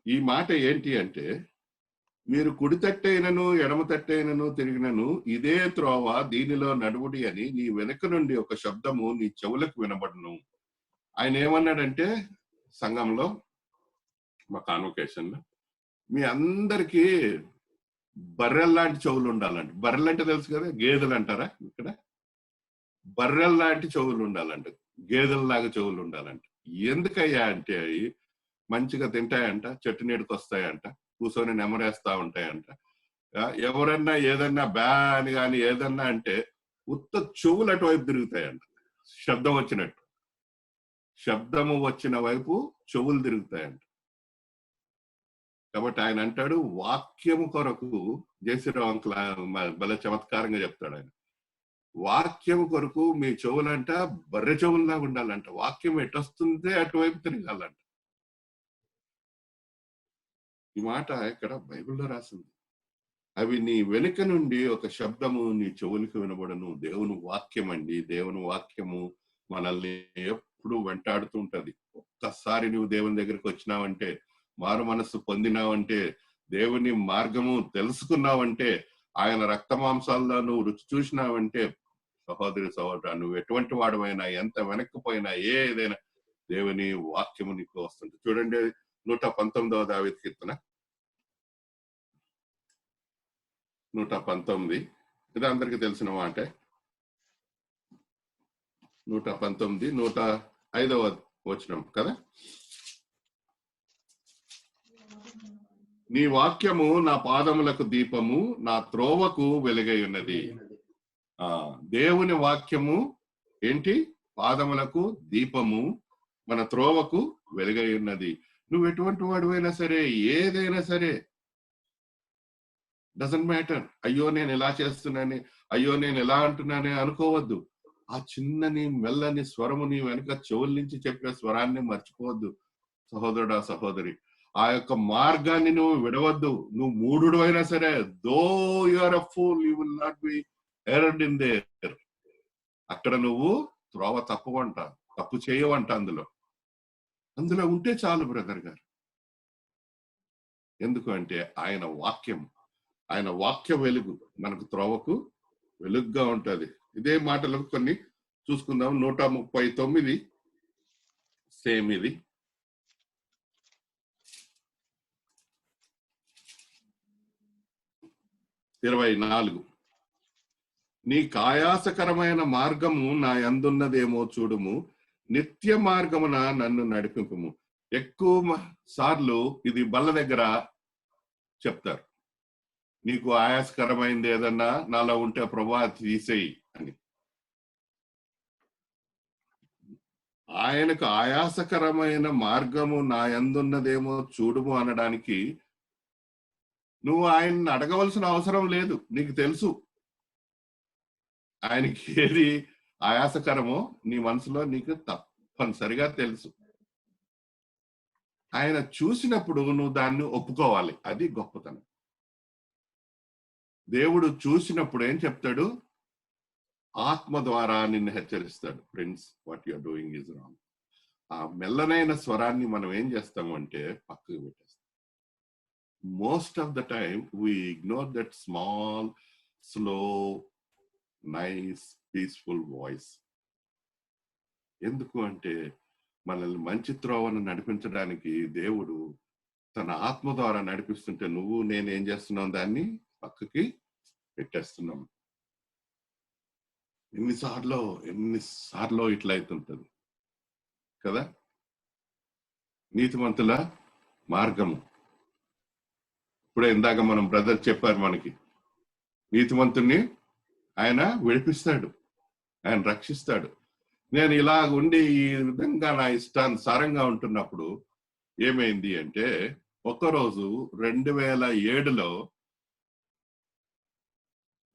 ఈ మాట ఏంటి అంటే, మీరు కుడి తట్టైనను ఎడమ తట్టైనను తిరిగినను ఇదే త్రోవ దీనిలో నడువుడి అని నీ వెనుక నుండి ఒక శబ్దము నీ చెవులకు వినబడును. ఆయన ఏమన్నాడంటే, సంఘంలో మా కాన్వకేషన్ లో మీ అందరికీ బర్రెల్లాంటి చెవులు ఉండాలంట. బర్రెలు అంటే తెలుసు కదా, గేదెలు అంటారా ఇక్కడ? బర్రెల్లాంటి చెవులు ఉండాలంట, గేదెల్లాగా చెవులు ఉండాలంట. ఎందుకయ్యా అంటే అవి మంచిగా తింటాయంట, చెట్టు నీడకు వస్తాయంట, కూర్చొని నెమరేస్తా ఉంటాయంట. ఎవరన్నా ఏదన్నా బ్యా అని కానీ ఏదన్నా అంటే ఉత్త చెవులు అటువైపు తిరుగుతాయంట, శబ్దం వచ్చినట్టు. శబ్దము వచ్చిన వైపు చెవులు తిరుగుతాయంట. కాబట్టి ఆయన అంటాడు, వాక్యము కొరకు, జేసీరావు అంకుల్ భలే చమత్కారంగా చెప్తాడు ఆయన, వాక్యము కొరకు మీ చెవులంట బర్రె చెవుల్లాగా ఉండాలంట. వాక్యం ఎటొస్తుందే అటువైపు తిరగాలంట. ఈ మాట ఇక్కడ బైబిల్లో రాసింది. అవి నీ వెనుక నుండి ఒక శబ్దము నీ చెవులకు వినబడను. దేవుని వాక్యం అండి. దేవుని వాక్యము మనల్ని ఎప్పుడు వెంటాడుతూ ఉంటది. ఒక్కసారి నువ్వు దేవుని దగ్గరికి వచ్చినావంటే, మారు మనస్సు పొందినావంటే, దేవుని మార్గము తెలుసుకున్నావంటే, ఆయన రక్త మాంసాల్లో నువ్వు రుచి చూసినావంటే, సహోదరి సహోదరు నువ్వు ఎటువంటి వాడమైనా, ఎంత వెనక్కిపోయినా, ఏదైనా దేవుని వాక్యము నీకు వస్తుంది. చూడండి 119వ దావీదు కీర్తన 119. ఇది అందరికి తెలిసిన మాట. 119 105వ వచనం కదా. నీ వాక్యము నా పాదములకు దీపము, నా త్రోవకు వెలుగై ఉన్నది. దేవుని వాక్యము ఏంటి? పాదములకు దీపము, మన త్రోవకు వెలుగై ఉన్నది. నువ్వు ఎటువంటి వాడివైనా సరే, ఏదైనా సరే, డజంట్ మ్యాటర్. అయ్యో నేను ఎలా చేస్తున్నాను, అయ్యో నేను ఎలా అంటున్నానే అనుకోవద్దు. ఆ చిన్నని మెల్లని స్వరము నీ వెనుక చెవుల నుంచి చెప్పే స్వరాన్ని మర్చిపోవద్దు సహోదరుడా సహోదరి. ఆ యొక్క మార్గాన్ని నువ్వు విడవద్దు. నువ్వు మూఢుడు అయినా సరే, though you are a fool, you will not be heard in there. అక్కడ నువ్వు త్రోవ తప్పు చేయవంట. అందులో ఉంటే చాలు బ్రదర్ గారు. ఎందుకు అంటే ఆయన వాక్య వెలుగు మనకు త్రోవకు వెలుగుగా ఉంటది. ఇదే మాటలకు కొన్ని చూసుకుందాం. 139 సేమ్ ఇది. 24. నీ కాయాసకరమైన మార్గము నా యందున్నదేమో చూడుము, నిత్య మార్గమున నన్ను నడిపింపుము. ఎక్కువ సార్లు ఇది బల్ల దగ్గర చెప్తారు, నీకు ఆయాసకరమైంది ఏదన్నా నాలో ఉంటే ప్రభువా తీసేయి అని. ఆయనకు ఆయాసకరమైన మార్గము నా యందున్నదేమో చూడుము అనడానికి నువ్వు ఆయన్ని అడగవలసిన అవసరం లేదు. నీకు తెలుసు ఆయనకి ఏది ఆయాసకరమో నీ మనసులో నీకు తప్పనిసరిగా తెలుసు. ఆయన చూసినప్పుడు నువ్వు దాన్ని ఒప్పుకోవాలి. అది గొప్పతనం. దేవుడు చూసినప్పుడు ఏం చెప్తాడు? ఆత్మ ద్వారా నిన్ను హెచ్చరిస్తాడు, Prince what you're doing is wrong. ఆ మెల్లనైన స్వరాన్ని మనం ఏం చేస్తామంటే పక్కకు పెట్టేస్తాం. Most of the time we ignore that small slow nice peaceful voice. ఎందుకు అంటే మనల్ని మంచి త్రోవను నడిపించడానికి దేవుడు తన ఆత్మ ద్వారా నడిపిస్తుంటే నువ్వు నేను ఏం చేస్తున్నాం, దాన్ని పక్కకి పెట్టేస్తున్నాం. ఎన్నిసార్లు ఇట్లా అవుతుంటది కదా. నీతిమంతుల మార్గము, ఇప్పుడే ఇందాక మనం బ్రదర్ చెప్పారు, మనకి నీతిమంతుణ్ణి ఆయన విడిపిస్తాడు, ఆయన రక్షిస్తాడు. నేను ఇలా ఉండి ఈ విధంగా నా ఇష్టానుసారంగా ఉంటున్నప్పుడు ఏమైంది అంటే, ఒక్కరోజు 2007లో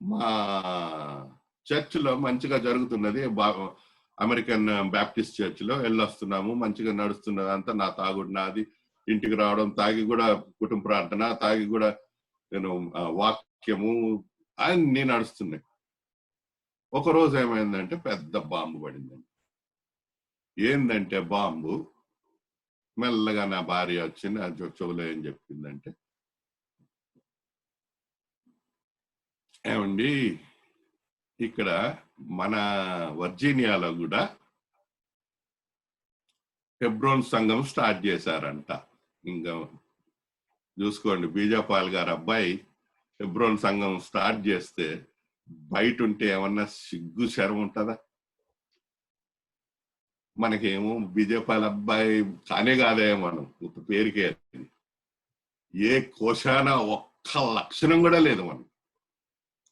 మా చర్చిలో మంచిగా జరుగుతున్నది, అమెరికన్ బ్యాప్టిస్ట్ చర్చిలో వెళ్ళొస్తున్నాము, మంచిగా నడుస్తున్నది అంతా. నా తాగుడు నాది, ఇంటికి రావడం, తాగి కూడా కుటుంబ ప్రార్థన, తాగి కూడా నేను వాక్యము అన్ని నడుస్తున్నాయి. ఒకరోజు ఏమైందంటే పెద్ద బాంబు పడిందండి. ఏందంటే బాంబు, మెల్లగా నా భార్య వచ్చి నా చెవులో ఏం చెప్పిందంటే, ఏమండి ఇక్కడ మన వర్జీనియాలో కూడా హెబ్రోన్ సంఘం స్టార్ట్ చేశారంట. ఇంకా చూసుకోండి, బీజాపాల్ గారు అబ్బాయి హెబ్రోన్ సంఘం స్టార్ట్ చేస్తే బయట ఉంటే ఏమన్నా సిగ్గు శరం ఉంటుందా? మనకేమో బీజేపాల్ అబ్బాయి కానే కాదే, మనం పేరుకే. ఏ కోశాన ఒక్క లక్షణం కూడా లేదు మనకు.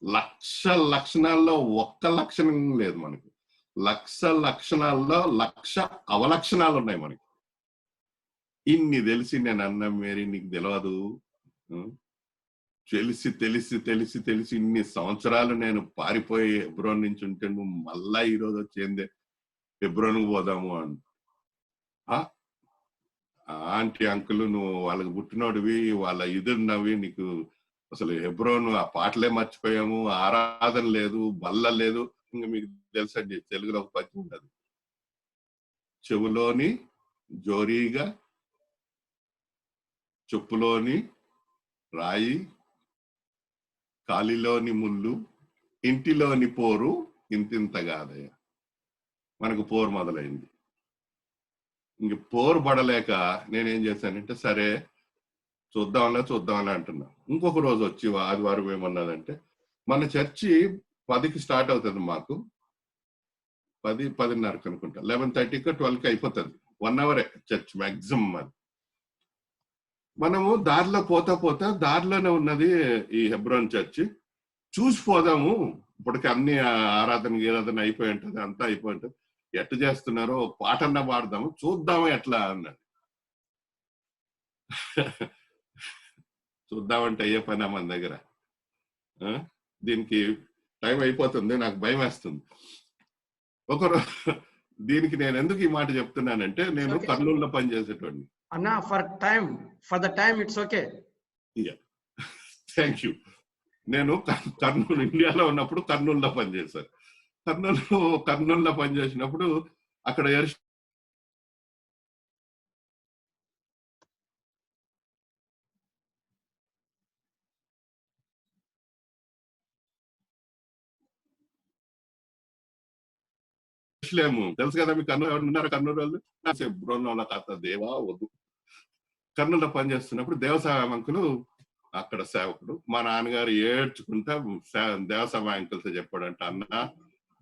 లక్షణాల్లో ఒక్క లక్షణం లేదు మనకు. లక్షణాల్లో 1,00,000 అవలక్షణాలు ఉన్నాయి మనకి. ఇన్ని తెలిసి నేను అన్న, మేరీ నీకు తెలియదు, తెలిసి ఇన్ని సంవత్సరాలు నేను పారిపోయి హెబ్రోన్ నుంచి ఉంటే నువ్వు మళ్ళా ఈరోజు వచ్చేందే హెబ్రోన్కు పోదాము అని. ఆంటీ అంకుల్ నువ్వు వాళ్ళకి పుట్టినోడివి, వాళ్ళ ఇదున్నవి, నీకు అసలు హెబ్రోన్ ఆ పాటలే మర్చిపోయాము, ఆరాధన లేదు, బల్ల లేదు. ఇంకా మీకు తెలుసండి, తెలుగులో ఒక పద్యం ఉండదు, చెవులోని జోరీగా చెప్పులోని రాయి, కాలిలోని ముళ్ళు, ఇంటిలోని పోరు ఇంతింత కాదయ్య. మనకు పోరు మొదలైంది. ఇంక పోరు పడలేక నేనేం చేశానంటే, సరే చూద్దాంలే అంటున్నా. ఇంకొక రోజు వచ్చి ఆదివారం ఏమన్నదంటే, మన చర్చి 10కి స్టార్ట్ అవుతుంది, మాకు 10:30 అనుకుంటా, 11:30కి 12కి అయిపోతుంది. 1 అవరే చర్చ్ మ్యాక్సిమం. అది మనము దారిలో పోతా దారిలోనే ఉన్నది ఈ హెబ్రోన్ చర్చి, చూసిపోదాము, ఇప్పటికి అన్ని ఆరాధన అయిపోయి ఉంటుంది, అంతా అయిపోయి ఉంటుంది, ఎట్లా చేస్తున్నారో పాటన్నా పాడదాము, చూద్దాము ఎట్లా అన్నది. చూద్దామంటే అయ్యే పని మన దగ్గర. దీనికి టైం అయిపోతుంది, నాకు భయం వేస్తుంది. దీనికి నేను ఎందుకు ఈ మాట చెప్తున్నానంటే, నేను కర్నూలులో పనిచేసేటోడిని. అన్నా, for the time it's okay. Thank you. నేను కర్నూలు, ఇండియాలో ఉన్నప్పుడు కర్నూలులో పనిచేశాను. కర్నూలులో పనిచేసినప్పుడు అక్కడ తెలుసు కదా మీకు, కర్నూలు ఎవరు ఉన్నారు? కర్నూలు వాళ్ళు బ్రోన్ల కాస్త దేవా వద్దు. కర్నూలులో పనిచేస్తున్నప్పుడు దేవసేవకులు అక్కడ సేవకుడు, మా నాన్నగారు ఏడ్చుకుంటా దేవసేవకులతో చెప్పాడంట, అన్న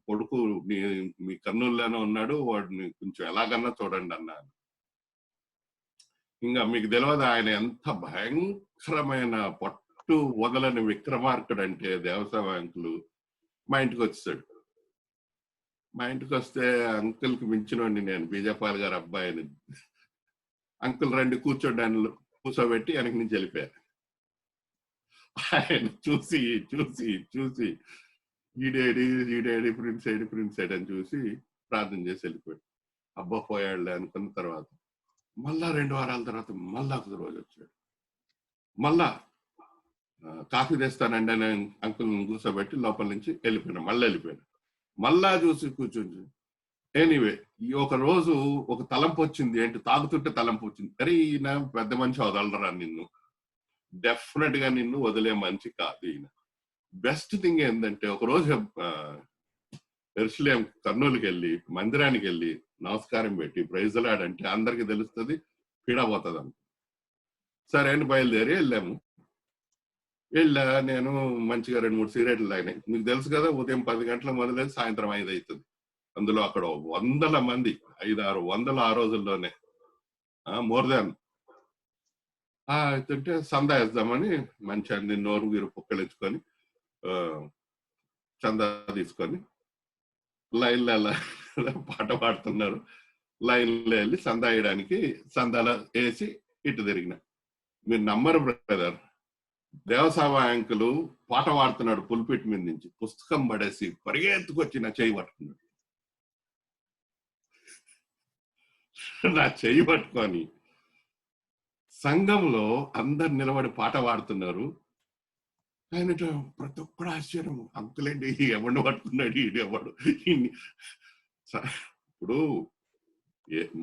కొడుకు మీ కర్నూలులోనే ఉన్నాడు, వాడిని కొంచెం ఎలాగన్నా చూడండి అన్న. ఇంకా మీకు తెలియదు ఆయన ఎంత భయంకరమైన పట్టు వదలని విక్రమార్కుడు అంటే. దేవసేవకులు మా ఇంటికి వచ్చాడు. మా ఇంటికి వస్తే అంకుల్కి మించినోండి నేను, బీజాపాల్ గారు అబ్బాయిని. అంకుల్ రండి కూర్చోండి అని కూర్చోబెట్టి వెనక నుంచి వెళ్ళిపోయారు. ఆయన చూసి ఈడేడి ప్రిన్స్ సైడ్ అని చూసి ప్రార్థన చేసి వెళ్ళిపోయాడు. అబ్బా పోయాడులే అనుకున్న తర్వాత మళ్ళా 2 వారాల తర్వాత మళ్ళా ఒక రోజు వచ్చాడు. మళ్ళా కాఫీ తెస్తానండి అని అంకుల్ కూర్చోబెట్టి లోపల నుంచి వెళ్ళిపోయాడు. మళ్ళీ వెళ్ళిపోయాడు. మళ్ళా చూసి కూర్చొని ఎనీవే ఒక రోజు ఒక తలంపు వచ్చింది. ఏంటి, తాగుతుంటే తలంపు వచ్చింది. అరే ఈయన పెద్ద మనిషి వదలరా నిన్ను, డెఫినెట్ గా నిన్ను వదిలే మనిషి కాదు ఈయన. బెస్ట్ థింగ్ ఏంటంటే ఒక రోజు ఎరుసలేం కర్నూలుకి వెళ్ళి మందిరానికి వెళ్ళి నమస్కారం పెట్టి ప్రైజ్ ది లార్డ్ అంటే అందరికి తెలుస్తుంది, పీడపోతుంది అని. సరే అని బయలుదేరి వెళ్ళాము. నేను మంచిగా 2-3 సిగరెట్లు తాగినాయి. మీకు తెలుసు కదా, ఉదయం 10 గంటలకు మొదలైతే సాయంత్రం 5 అవుతుంది. అందులో అక్కడ 100 మంది, 500-600 ఆ రోజుల్లోనే, మోర్ దాన్. అయితే సందా వేద్దామని మంచి అన్ని నోరు గీరు పుక్కలించుకొని చందా తీసుకొని లైన్లో పాట పాడుతున్నారు. లైన్లో వెళ్ళి సందా వేయడానికి సందాలో వేసి ఇటు తిరిగిన. మీరు నమ్మరు బ్రదర్, దేవసావ యాంకులు పాట పాడుతున్నాడు పుల్పిట్ మీద నుంచి, పుస్తకం పడేసి పరిగెత్తుకొచ్చి నా చెయ్యి పట్టుకున్నాడు. నా చెయ్యి పట్టుకొని సంఘంలో అందరు నిలబడి పాట పాడుతున్నారు. ఆయన ప్రతి ఒక్కడు ఆశ్చర్యం, అంకులేండి ఎవరిని పట్టుకున్నాడు, ఇది ఎవడు. ఇప్పుడు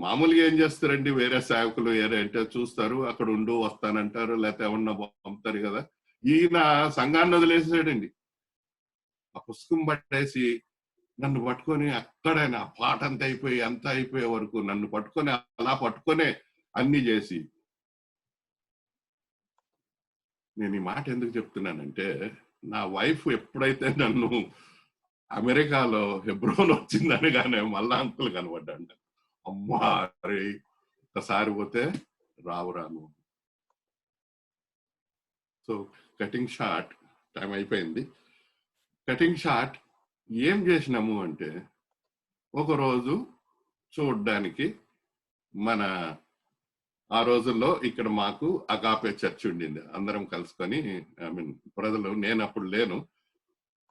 మామూలుగా ఏం చేస్తారండి వేరే సేవకులు అంటే చూస్తారు, అక్కడ ఉండు వస్తానంటారు, లేకపోతే ఏమన్నా పంపుతారు కదా. ఈయన సంఘాన్ని వదిలేసాడండి. ఆ పుస్తకం పట్టేసి నన్ను పట్టుకొని అక్కడే నా పాట అంతా అయిపోయే వరకు నన్ను పట్టుకొని అలా పట్టుకొనే అన్ని చేసి. నేను ఈ మాట ఎందుకు చెప్తున్నానంటే, నా వైఫ్ ఎప్పుడైతే నన్ను అమెరికాలో హెబ్రోన్ వచ్చిందని కానీ మళ్ళా అంకులు కనబడ్డాడు. అమ్మా అరే ఒకసారి పోతే రాను. సో కటింగ్ షార్ట్, టైం అయిపోయింది. కటింగ్ షార్ట్ ఏం చేసినాము అంటే, ఒకరోజు చూడ్డానికి మన ఆ రోజుల్లో ఇక్కడ మాకు అగాపే చర్చ్ ఉండింది. అందరం కలుసుకొని, ప్రజలు, నేను అప్పుడు లేను,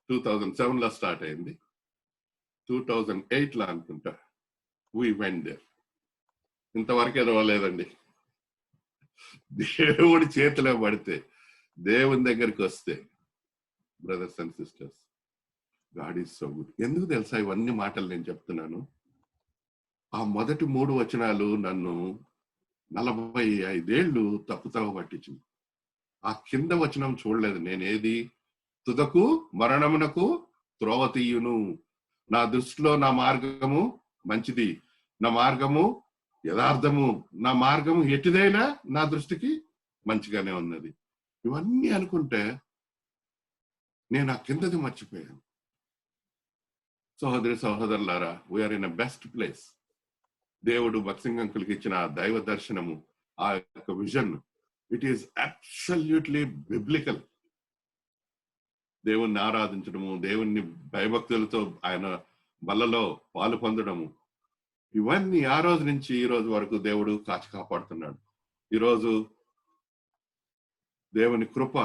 2007లో స్టార్ట్ అయింది, 2008లో అనుకుంటా we went there. ఇంతవరకు ఎదవలేదండి. దేవుడి చేతిలో పడితే, దేవుని దగ్గరికి వస్తే, brothers and sisters, God is so good. ఎందుకు తెలుసా ఇవన్నీ మాటలు నేను చెప్తున్నాను? ఆ మొదటి 3 వచనాలు నన్ను 45 ఏళ్ళు తప్పుతవ పట్టించింది. ఆ కింద వచనం చూడలేదు నేను. ఏది? తుదకు మరణమునకు త్రోవ తీయును. నా దృష్టిలో నా మార్గము మంచిది, నా మార్గము యథార్థము, నా మార్గము ఎటుదైనా నా దృష్టికి మంచిగానే ఉన్నది. ఇవన్నీ అనుకుంటే నేను ఆ కిందది మర్చిపోయాను. సహోదరి సహోదరులారా, we are in a best place. దేవుడు భక్సింగ్ అంకుల్కి ఇచ్చిన ఆ దైవ దర్శనము, ఆ యొక్క vision, it is absolutely biblical. దేవుణ్ణి ఆరాధించడము, దేవుణ్ణి భయభక్తులతో ఆయన బల్లలో పాలు పొందడము, ఇవన్నీ ఆ రోజు నుంచి ఈ రోజు వరకు దేవుడు కాచి కాపాడుతున్నాడు. ఈరోజు దేవుని కృప,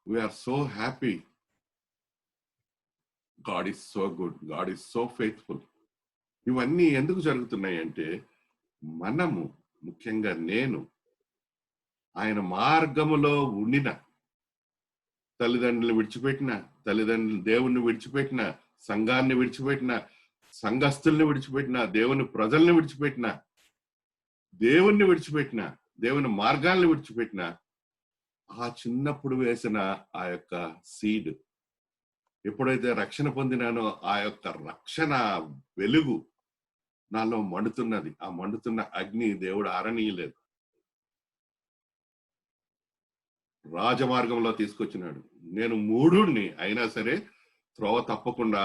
we're so happy. God is so good, God is so faithful. ఇవన్నీ ఎందుకు జరుగుతున్నాయి అంటే, మనము, ముఖ్యంగా నేను, ఆయన మార్గములో ఉండిన, తల్లిదండ్రులు విడిచిపెట్టిన, దేవుణ్ణి విడిచిపెట్టిన, సంఘాన్ని విడిచిపెట్టిన, సంఘస్థుల్ని విడిచిపెట్టిన, దేవుని ప్రజల్ని విడిచిపెట్టిన, దేవుని మార్గాల్ని విడిచిపెట్టిన, ఆ చిన్నప్పుడు వేసిన ఆ యొక్క సీడ్ ఎప్పుడైతే రక్షణ పొందినానో, ఆ యొక్క రక్షణ వెలుగు నాలో మండుతున్నది. ఆ మండుతున్న అగ్ని దేవుడు ఆరనీయలేదు, రాజమార్గంలో తీసుకొచ్చినాడు. నేను మూఢుణ్ణి అయినా సరే త్రోవ తప్పకుండా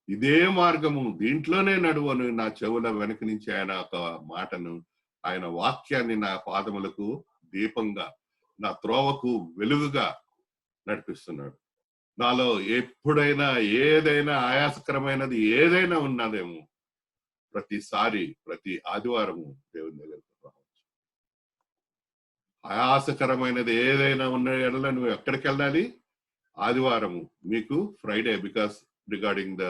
ఇదే మార్గము, దీంట్లోనే నడువను నా చెవుల వెనక నుంచి ఆయన ఒక మాటను, ఆయన వాక్యాన్ని నా పాదములకు దీపంగా, నా త్రోవకు వెలుగుగా నడిపిస్తున్నాడు. నాలో ఎప్పుడైనా ఏదైనా ఆయాసకరమైనది ఏదైనా ఉన్నదేమో, ప్రతిసారి ప్రతి ఆదివారము దేవుని దగ్గరకు రావచ్చు. ఆయాసకరమైనది ఏదైనా ఉన్న ఎడల నువ్వు ఎక్కడికి వెళ్ళాలి? ఆదివారము. మీకు Friday, because regarding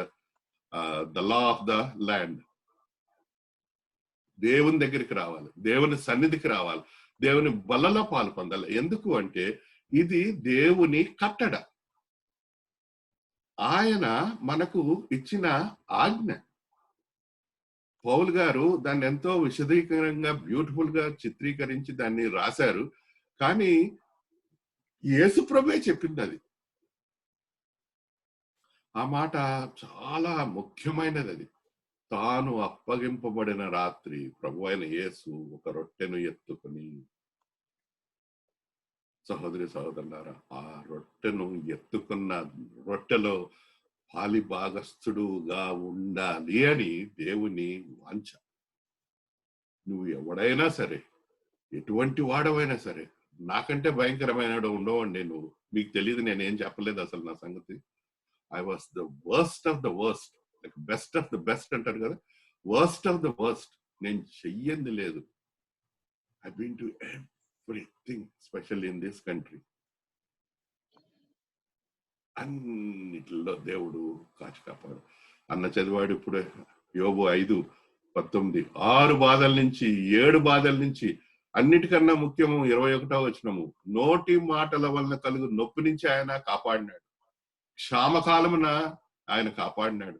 the law of the land. దేవుని దగ్గరికి రావాలి, దేవుని సన్నిధికి రావాలి, దేవుని బలలో పాలు పొందాలి. ఎందుకు అంటే ఇది దేవుని కట్టడ. ఆయన మనకు ఇచ్చిన ఆజ్ఞ. పౌలు గారు దాన్ని ఎంతో విశదీకరంగా బ్యూటిఫుల్ గా చిత్రీకరించి దాన్ని రాశారు. కానీ యేసుప్రభే చెప్పింది అది. ఆ మాట చాలా ముఖ్యమైనది. అది తాను అప్పగింపబడిన రాత్రి ప్రభు అయిన యేసు ఒక రొట్టెను ఎత్తుకుని, సహోదరి సహోదరులారా, ఆ రొట్టెను ఎత్తుకున్న రొట్టెలో పాలి భాగస్థుడుగా ఉండాలి అని దేవుని వాంఛ. నువ్వు ఎవడైనా సరే, ఎటువంటి వాడవైనా సరే, నాకంటే భయంకరమైన ఉండవండి నువ్వు. మీకు తెలియదు, నేనేం చెప్పలేదు అసలు నా సంగతి. I was the worst of the worst, like best of the best అంటారు కదా, వర్స్ట్ ఆఫ్ ద వర్స్ట్. నేను చెయ్యంది లేదు. I been to everything, special in this country. అన్నిటిలో దేవుడు కాచి కాపాడు. అన్న చదివాడు ఇప్పుడు యోబు 5:19. 6 బాధల నుంచి 7 బాధల నుంచి, అన్నిటికన్నా ముఖ్యము 21వ వచనము, నోటి మాటల వలన కలుగు నొప్పి నుంచి ఆయన కాపాడినాడు. క్షామకాలమున ఆయన కాపాడినాడు.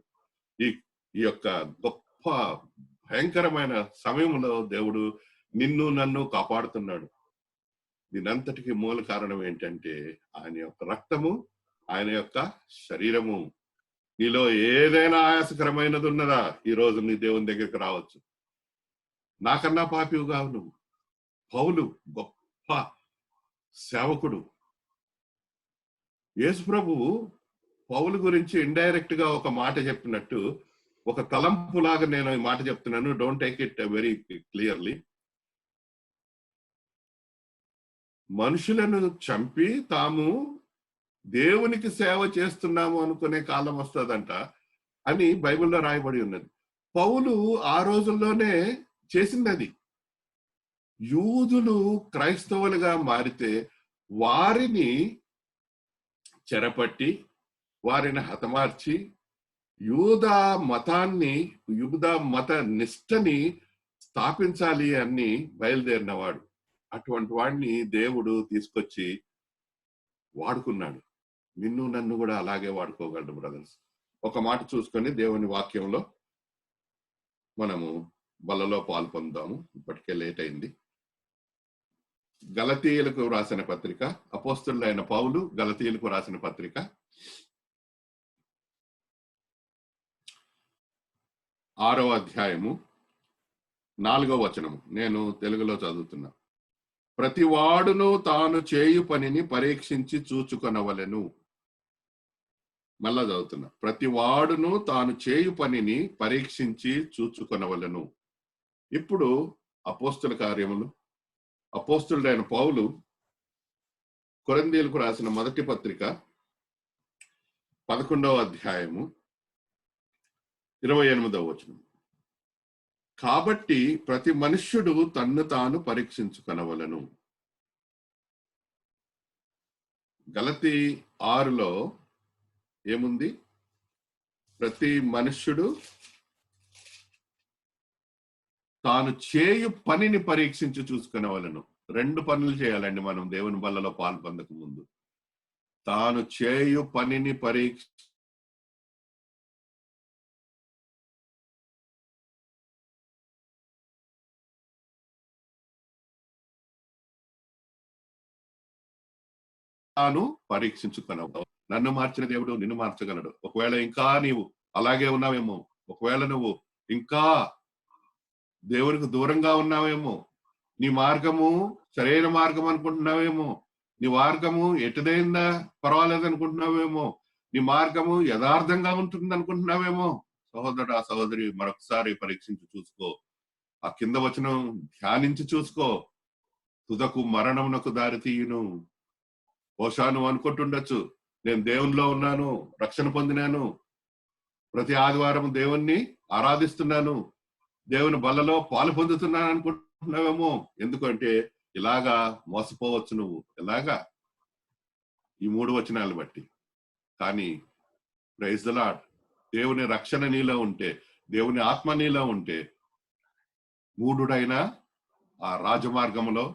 ఈ యొక్క గొప్ప భయంకరమైన సమయంలో దేవుడు నిన్ను నన్ను కాపాడుతున్నాడు. దీనంతటికి మూల కారణం ఏంటంటే ఆయన యొక్క రక్తము, ఆయన యొక్క శరీరము. నీలో ఏదైనా ఆయాసకరమైనది ఉన్నదా, ఈ రోజు నీ దేవుని దగ్గరికి రావచ్చు. నాకన్నా పాపివు కావు నువ్వు. పౌలు గొప్ప సేవకుడు. యేసు ప్రభువు పౌలు గురించి ఇండైరెక్ట్ గా ఒక మాట చెప్పినట్టు, ఒక తలంపు లాగా నేను ఈ మాట చెప్తున్నాను. Don't take it very clearly. మనుషులను చంపి తాము దేవునికి సేవ చేస్తున్నాము అనుకునే కాలం వస్తుందంట అని బైబిల్లో రాయబడి ఉన్నది. పౌలు ఆ రోజుల్లోనే చేసింది అది. యూదులు క్రైస్తవులుగా మారితే వారిని చెరపట్టి, వారిని హతమార్చి, యూదా మత నిష్టని స్థాపించాలి అని బయలుదేరినవాడు. అటువంటి వాడిని దేవుడు తీసుకొచ్చి వాడుకున్నాడు. నిన్ను నన్ను కూడా అలాగే వాడుకోగలడు బ్రదర్స్. ఒక మాట చూసుకొని దేవుని వాక్యంలో మనము బలలో పాలు పొందాము. ఇప్పటికే లేట్ అయింది. గలతీయులకు రాసిన పత్రిక, అపోస్తలుడైన పౌలు గలతీయులకు రాసిన పత్రిక 6వ అధ్యాయము 4వ వచనము. నేను తెలుగులో చదువుతున్నా. ప్రతి వాడును తాను చేయు పనిని పరీక్షించి చూచుకొనవలెను. మళ్ళా చదువుతున్నా. ప్రతి వాడును తాను చేయు పనిని పరీక్షించి చూచుకొనవలెను. ఇప్పుడు అపోస్తల కార్యములు, అపోస్తలుడైన పౌలు కొరింథీయులకు రాసిన మొదటి పత్రిక 11వ అధ్యాయము 28వ వచనం. కాబట్టి ప్రతి మనుష్యుడు తన్ను తాను పరీక్షించుకొనవలెను. గలతీ 6లో ఏముంది? ప్రతి మనుష్యుడు తాను చేయు పనిని పరీక్షించి చూసుకునేవాళ్ళను. 2 పనులు చేయాలండి మనం దేవుని బల్లలో పాలు పొందక ముందు. తాను చేయు పనిని తాను పరీక్షించుకున్నావు. నన్ను మార్చిన దేవుడు నిన్ను మార్చగలడు. ఒకవేళ ఇంకా నీవు అలాగే ఉన్నావేమో, ఒకవేళ నువ్వు ఇంకా దేవునికి దూరంగా ఉన్నావేమో, నీ మార్గము సరైన మార్గం అనుకుంటున్నావేమో, నీ మార్గము ఎటుదైందా పర్వాలేదు అనుకుంటున్నావేమో, నీ మార్గము యథార్థంగా ఉంటుంది అనుకుంటున్నావేమో, సహోదరుడు ఆ సహోదరి మరొకసారి పరీక్షించి చూసుకో. ఆ కింద వచనం ధ్యానించి చూసుకో. తుదకు మరణమునకు దారి తీయును. బహుశా నువ్వు అనుకుంటుండొచ్చు, నేను దేవునిలో ఉన్నాను, రక్షణ పొందినాను, ప్రతి ఆదివారం దేవుణ్ణి ఆరాధిస్తున్నాను, దేవుని బల్లలో పాలు పొందుతున్నాను అనుకుంటున్నావేమో. ఎందుకంటే ఇలాగా మోసపోవచ్చు నువ్వు. ఎలాగా? ఈ 3 వచనాలు బట్టి. కానీ ప్రైజ్ ది లార్డ్, దేవుని రక్షణ నీలో ఉంటే, దేవుని ఆత్మ నీలో ఉంటే, మూఢుడైన ఆ రాజమార్గంలో,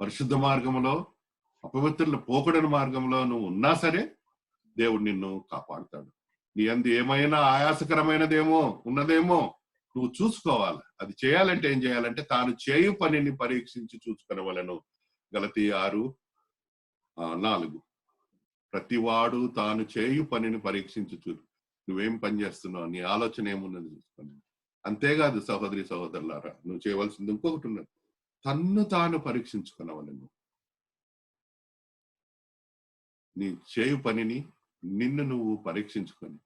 పరిశుద్ధ మార్గంలో, అపవిత్రుల పోకడని మార్గంలో నువ్వు ఉన్నా సరే దేవుడు నిన్ను కాపాడుతాడు. నీ అందు ఏమైనా ఆయాసకరమైనదేమో ఉన్నదేమో నువ్వు చూసుకోవాలి. అది చేయాలంటే ఏం చేయాలంటే తాను చేయు పనిని పరీక్షించి చూసుకొనవలెను. గలతీ 6:4. ప్రతివాడు తాను చేయు పనిని పరీక్షించి నువ్వేం పని చేస్తున్నావు, నీ ఆలోచన ఏమున్నది చూసుకొని. అంతేకాదు సహోదరి సహోదరులారా, నువ్వు చేయవలసింది ఇంకొకటి ఉన్నది. తన్ను తాను పరీక్షించుకున్నవలెను. నీ చేయు పనిని నిన్ను నువ్వు పరీక్షించుకొని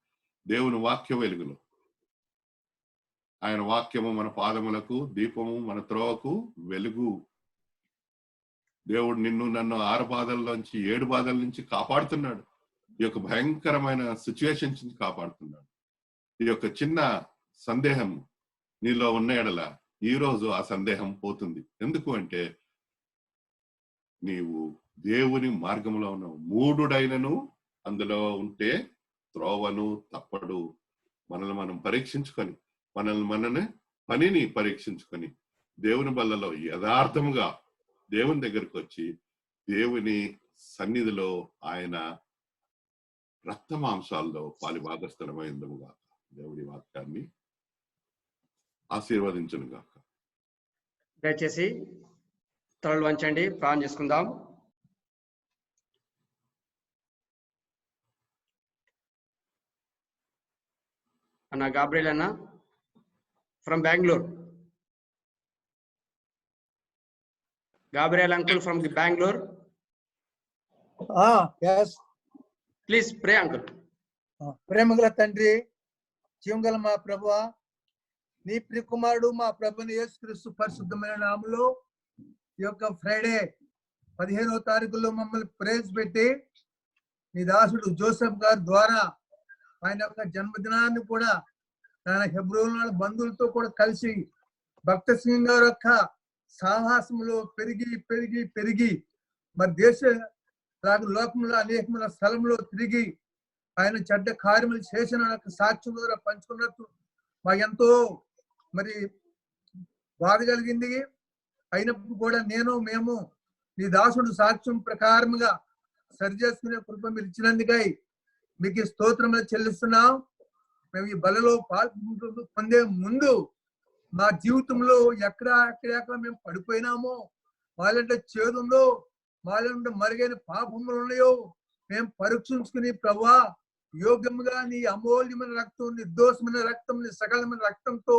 దేవుని వాక్య వెలుగులో, ఆయన వాక్యము మన పాదములకు దీపము, మన త్రోవకు వెలుగు. దేవుడు నిన్ను నన్ను 6 బాధల్లోంచి 7 బాధల నుంచి కాపాడుతున్నాడు. ఈ యొక్క భయంకరమైన సిచ్యువేషన్స్ నుంచి కాపాడుతున్నాడు. ఈ యొక్క చిన్న సందేహం నీలో ఉన్న ఎడల ఈ రోజు ఆ సందేహం పోతుంది. ఎందుకు అంటే నీవు దేవుని మార్గంలో ఉన్నావు. మూఢుడైనను అందులో ఉంటే త్రోవను తప్పడు. మనల్ని మనం పరీక్షించుకొని మనల్ని పనిని పరీక్షించుకొని దేవుని బల్లలో యథార్థముగా దేవుని దగ్గరకు వచ్చి దేవుని సన్నిధిలో ఆయన రక్త మాంసాల్లో పాలి భాగస్థలమైందముగా దేవుడి వాక్యాన్ని ఆశీర్వదించును గాక. దయచేసి తలలు వంచండి, ప్రార్థన చేసుకుందాం. అన్న గాబ్రియల్ అన్న from Bengaluru. Gabriel uncle from the Bangalore. Yes. Please pray uncle. ప్రేమగల తండ్రి, జీవంగల మా ప్రభువా, నీ ప్రియకుమారుడు మా ప్రభుని యేసుక్రీస్తు పరిశుద్ధమైన నామములో ఈ యొక్క ఫ్రైడే 15వ తారీఖులో మమ్మల్ని ప్రేజ్ పెట్టి నీ దాసుడు జోసెఫ్ గారి ద్వారా ఆయన యొక్క జన్మదినాన్ని కూడా ఆయన హెబ్రోన్ బంధువులతో కూడా కలిసి భక్త సింగ్ గారి యొక్క సాహసములో పెరిగి పెరిగి పెరిగి మరి దేశ లోకంలో అనేకమైన స్థలంలో తిరిగి ఆయన చెడ్డ కార్యములు చేసిన సాక్ష్యం ద్వారా పంచుకున్నట్టు మాకు ఎంతో మరి బాధ కలిగింది. అయినప్పుడు కూడా మేము నీ దాసుడు సాక్ష్యం ప్రకారముగా సరి చేసుకునే కృప మీరు ఇచ్చినందుకై మీకు స్తోత్రములు చెల్లిస్తున్నాం. మేము ఈ బలలో పొందే ముందు మా జీవితంలో ఎక్కడ మేము పడిపోయినామో, వాళ్ళంటే చేదుందో, వాళ్ళంటే మరుగైన పాపములు ఉన్నాయో మేము పరీక్షించుకుని ప్రభువా యోగ్యముగా నీ అమూల్యమైన రక్తం, నిర్దోషమైన రక్తం, నీ సకలమైన రక్తంతో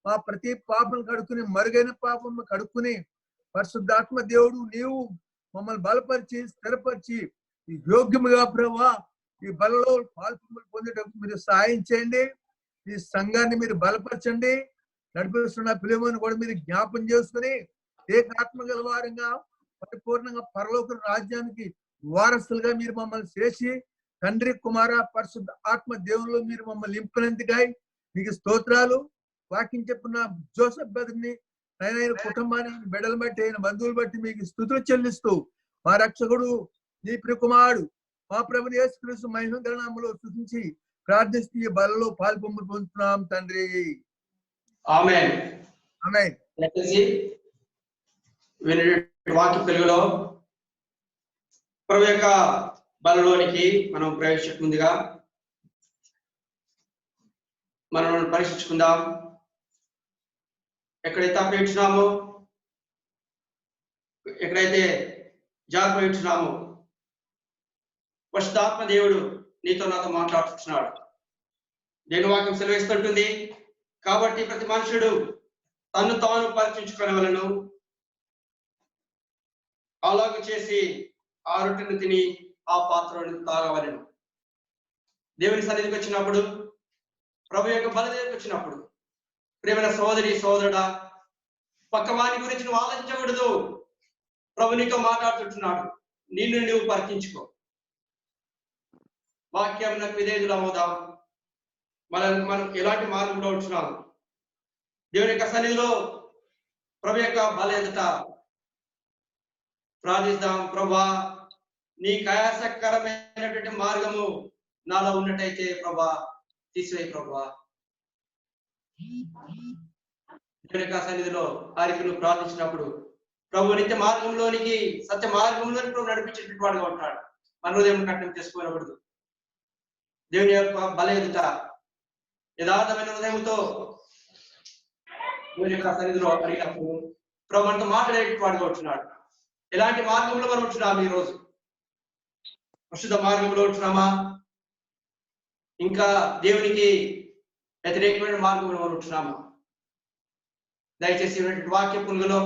మా ప్రతి పాపం కడుక్కుని మరుగైన పాపం కడుక్కుని పరిశుద్ధాత్మ దేవుడు నీవు మమ్మల్ని బలపరిచి స్థిరపరిచి యోగ్యముగా ప్రభువా ఈ బలలో పాల్పొందులు పొందేటప్పుడు మీరు సహాయం చేయండి. ఈ సంఘాన్ని మీరు బలపరచండి. నడిపిస్తున్న పిల్లలను కూడా మీరు జ్ఞాపం చేసుకుని ఏకాత్మ గల వారంగా పరిపూర్ణంగా పరలోక రాజ్యానికి వారసులుగా మీరు మమ్మల్ని చేసి తండ్రి కుమార పరిశుద్ధ ఆత్మ దేవుల్లో మీరు మమ్మల్ని నింపినందుకై మీకు స్తోత్రాలు. వాక్యం చెప్పున్న జోసెఫ్ బ్రదర్ని ఆయన కుటుంబాన్ని బిడ్డలు బట్టి ఆయన బంధువులు బట్టి మీకు స్తుతులు చెల్లిస్తూ మా రక్షకుడు నీ ప్రియకుమారుడు మా ప్రభుని యేసుక్రీస్తు మహిమ నామములో స్తుతించి ప్రార్థిస్తూ ఈ బలలో పాల్పొందులు పొందుతున్నాం తండ్రి. ఆమేన్. ఆమేన్. వాక్య తెలుగులో ప్రభు యొక్క బలలోనికి మనం ప్రవేశించే ముందుగా మనం పరీక్షించుకుందాం. ఎక్కడైతే అప్పగించున్నామో, ఎక్కడైతే జారిపోయించున్నామో పరిశుద్ధాత్మ దేవుడు నీతో నాతో మాట్లాడుతున్నాడు. దేవుని వాక్యం సెలవిస్తుంటుంది. కాబట్టి ప్రతి మనుషుడు తన్ను తాను పరీక్షించుకోవలను, అలాగ చేసి ఆ రొట్టెను తిని ఆ పాత్రను తాగవలను. దేవుని సన్నిధికి వచ్చినప్పుడు, ప్రభు యొక్క బల దగ్గరికి వచ్చినప్పుడు, ప్రేమైన సోదరి సోదరుడా, పక్కవాని గురించి నువ్వు ఆలోచించకూడదు. ప్రభు నీతో మాట్లాడుతుంటున్నాడు. నిన్ను నువ్వు పరీక్షించుకో. వాక్యం నాకు విధేయులు అవుదాం. మనం ఎలాంటి మార్గంలో ఉంటున్నాము? దేవుని యొక్క సన్నిధిలో ప్రభు యొక్క బల ఎదుట ప్రార్థిస్తాం. ప్రభా, నీ కయాసకరమైనటువంటి మార్గము నాలో ఉన్నట్టయితే ప్రభా తీసివేయి. ప్రభా దేవుని యొక్క సన్నిధిలో ఆయనకు నువ్వు ప్రార్థించినప్పుడు ప్రభు నిత్య మార్గంలోనికి, సత్య మార్గంలోనికి ప్రభు నడిపించేటువంటి వాడుగా ఉంటాడు. మన హృదయం కఠినం చేసుకోకూడదు. దేవుని యొక్క బల ఎదుట యథార్థమైన హృదయంతో దేవుని యొక్క సన్నిధిలో అడిగినప్పుడు ప్రభు మనతో మాట్లాడేటువంటి ఉంటున్నాడు. ఎలాంటి మార్గంలో మనం ఉంటున్నాము ఈ రోజు? పరిశుద్ధ మార్గంలో ఉంటున్నామా? ఇంకా దేవునికి వ్యతిరేకమైన మార్గంలో మనం ఉంటున్నామా? దయచేసి వాక్య పులుగులో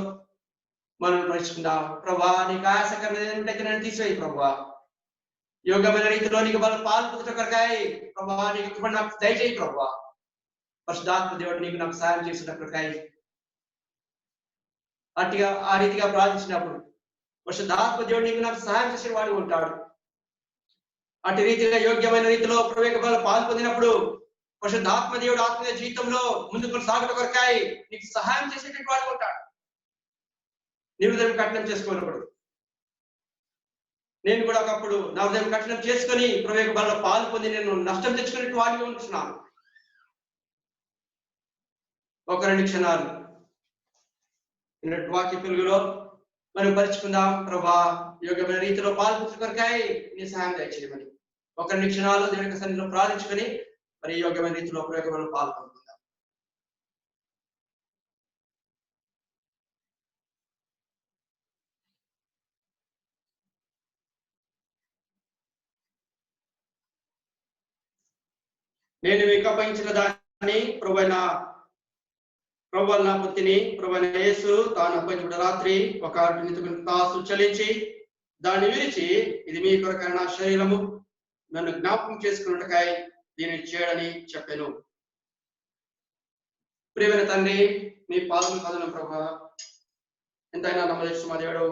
మనం ప్రవేశించుకుందాం. ప్రభా నీకు ఆయాసకరమైనది నన్ను తీసివేయి ప్రభా. యోగమైన రీతిలో నీకు బలం పాల్పొందుట కొరకాయి ప్రభా నీకు కృప నాకు దయచేయి ప్రభా. పరిశుద్ధాత్మ దేవుడు నీకు నాకు సహాయం చేసిన కొరకాయి అట్టిగా ఆ రీతిగా ప్రార్థించినప్పుడు పరిశుద్ధాత్మ దేవుడు నీకు నాకు సహాయం చేసిన వాడు ఉంటాడు. అటు రీతిగా యోగ్యమైన రీతిలో ప్రవేక బలం పాల్పొందినప్పుడు పరిశుద్ధాత్మ దేవుడు ఆత్మీయ జీవితంలో ముందుకు సాగుట కొరకాయి నీకు సహాయం చేసేటువంటి వాడు ఉంటాడు. నీ హృదయం కఠినం చేసుకోనప్పుడు నేను కూడా ఒకప్పుడు నా హృదయం కఠినం చేసుకొని ప్రవేక బలంలో పాల్పొంది నేను నష్టం తెచ్చుకునే వాడిగా ఉంటున్నాను. ఒక 2 క్షణాలు వాక్య పిలుగులో మనం పరుచుకుందాం. ప్రభా యోగ్యమైన రీతిలో పాల్పొందు కొరకాయి నీ సహాయం దయచేయమని ఒక 2 క్షణాలు దేవుని సన్నిధిలో ప్రార్థించుకొని మరి యోగ్యమైన రీతిలో ప్రవేక బలంలో పాల్పొందుకుందాం. నేను మీకు అప్పగించిన దాన్ని ప్రభువైన పుత్తిని ప్రభువైన యేసు తాను అప్పగించిన రాత్రి ఒక తాసు చలించి దాన్ని విరిచి ఇది మీ కొరకైన నా శరీరము నన్ను జ్ఞాపకం చేసుకున్నట్టుకై దీన్ని చేయడని చెప్పాను. ప్రియమైన తండ్రి మీ పాదం కదనం ప్రభా ఎంతైనా నమ్మదేశం మా దేవుడు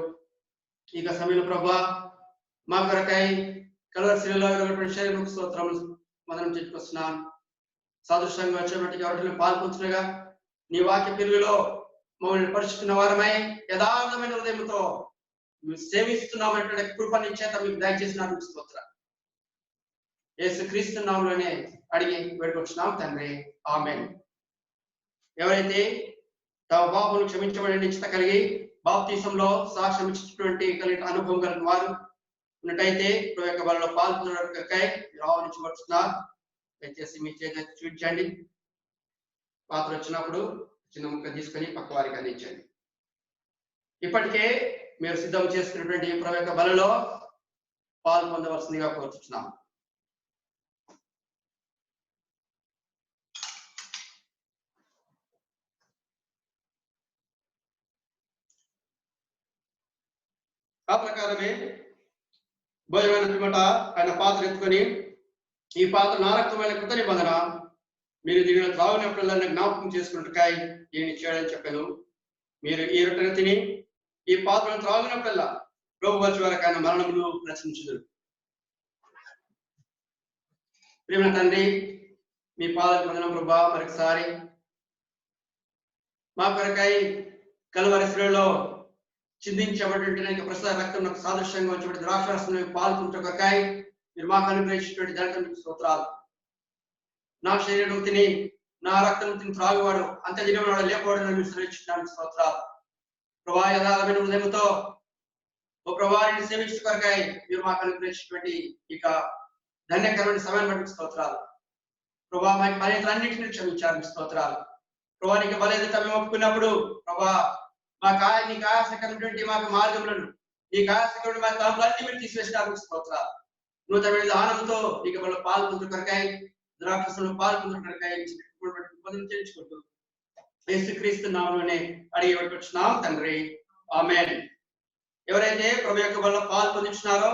ఇక సమయంలో ప్రభా మా కొరకై కలవరిశిలలో శరీరం స్తోత్రం మనం చెప్పుకొస్తున్నాం. సాదృశ్యంగా వచ్చేటువంటి వాటిని పాల్పొంచుగా నీ వాక్య పిలుగులో మమ్మల్ని పరుచుకున్న వారమై యథార్థమైన హృదయంతో సేవిస్తున్నామంటే కృప నీ చేత మీకు దయచేసిన స్తోత్రం యేసు క్రీస్తు నామములోనే అడిగి వేడుకొచ్చున్నాం తండ్రి, ఆమేన్. ఎవరైతే తమ పాపములు క్షమించబడి నిశ్చిత కలిగి బాప్తిసంలో సాక్ష్యం ఇచ్చినటువంటి కలిగిన అనుభవం కలిగిన వారు ఉన్నట్టయితే ప్రవేక బలలో పాల్గొనడానికై మీరు ఆహ్వానించబడుతున్నారు. దయచేసి మీ చేత చూపించండి. పాత్ర వచ్చినప్పుడు చిన్న ముక్క తీసుకొని పక్క వారికి అందించండి. ఇప్పటికే మీరు సిద్ధం చేసుకున్నటువంటి ప్రవేక బలలో పాల్పొందవలసిందిగా కోరుతున్నాం. ఆ ప్రకారమే భోజనమైన పిమ్మట ఆయన పాత్ర ఎత్తుకొని ఈ పాత్ర నా రక్తమైన కృత నిబంధన మీరు దీనిలో త్రాగినప్పుడల్లా జ్ఞాపకం చేసుకున్నట్టుకాయ దీన్ని చేయడానికి చెప్పాను. మీరు ఈ రొట్టెను తిని ఈ పాత్రను త్రాగినప్పుడల్లా ప్రభు వచ్చే వరకు ఆయన మరణమును ప్రశ్నించుదురు. ప్రియమైన తండ్రి మీ పాదం పొందడం ప్రభా మరొకసారి మా కొరకై కలువరి శిలువలో చిందించబడినటువంటి ప్రస్తుత రక్తం నాకు సాదృశ్యంగా వచ్చేటువంటి ద్రాక్షరసంలో పాల్గొనటకై మీరు మాకు అనుగ్రహించినటువంటి దానికి స్తోత్రాలు. నా శరీరం తిని నా రక్తం తిని త్రాగువాడు అంత దినవాడు లేకపోవడం మీరు శ్రమించడానికి స్తోత్రాలు. ప్రభా యథార్థమైన హృదయంతో ఓ ప్రభావాన్ని సేవించుకొరకై మీరు మాకు అనుగ్రహించినటువంటి ఇక ధన్యకరమైన సమయాన్ని బట్టి స్తోత్రాలు. ప్రభా మాకు బలహీనతలన్నింటినీ క్షమించాలని స్తోత్రాలు. ప్రభా నీకు బలహీనత మేము ఒప్పుకున్నప్పుడు ప్రభా నీకు ఆయాసకరమైనటువంటి మాకు మార్గములను నీకు ఆయాసకరమైన మా తలపులన్నీ మీరు తీసివేసినారు స్తోత్రాలు. నూతనమైన ఆనందంతో నీకు వాళ్ళు పాల్పొందుట కొరకై ద్రాక్షరసంలో పాల్పొందుట కొరకై చేయించుకుంటూ యేసుక్రీస్తు నామములోనే అడిగి పెట్టుకుంటున్నాం తండ్రి, ఆమేన్. ఎవరైతే ప్రభు యొక్క వల్ల పాల్పొందించున్నారో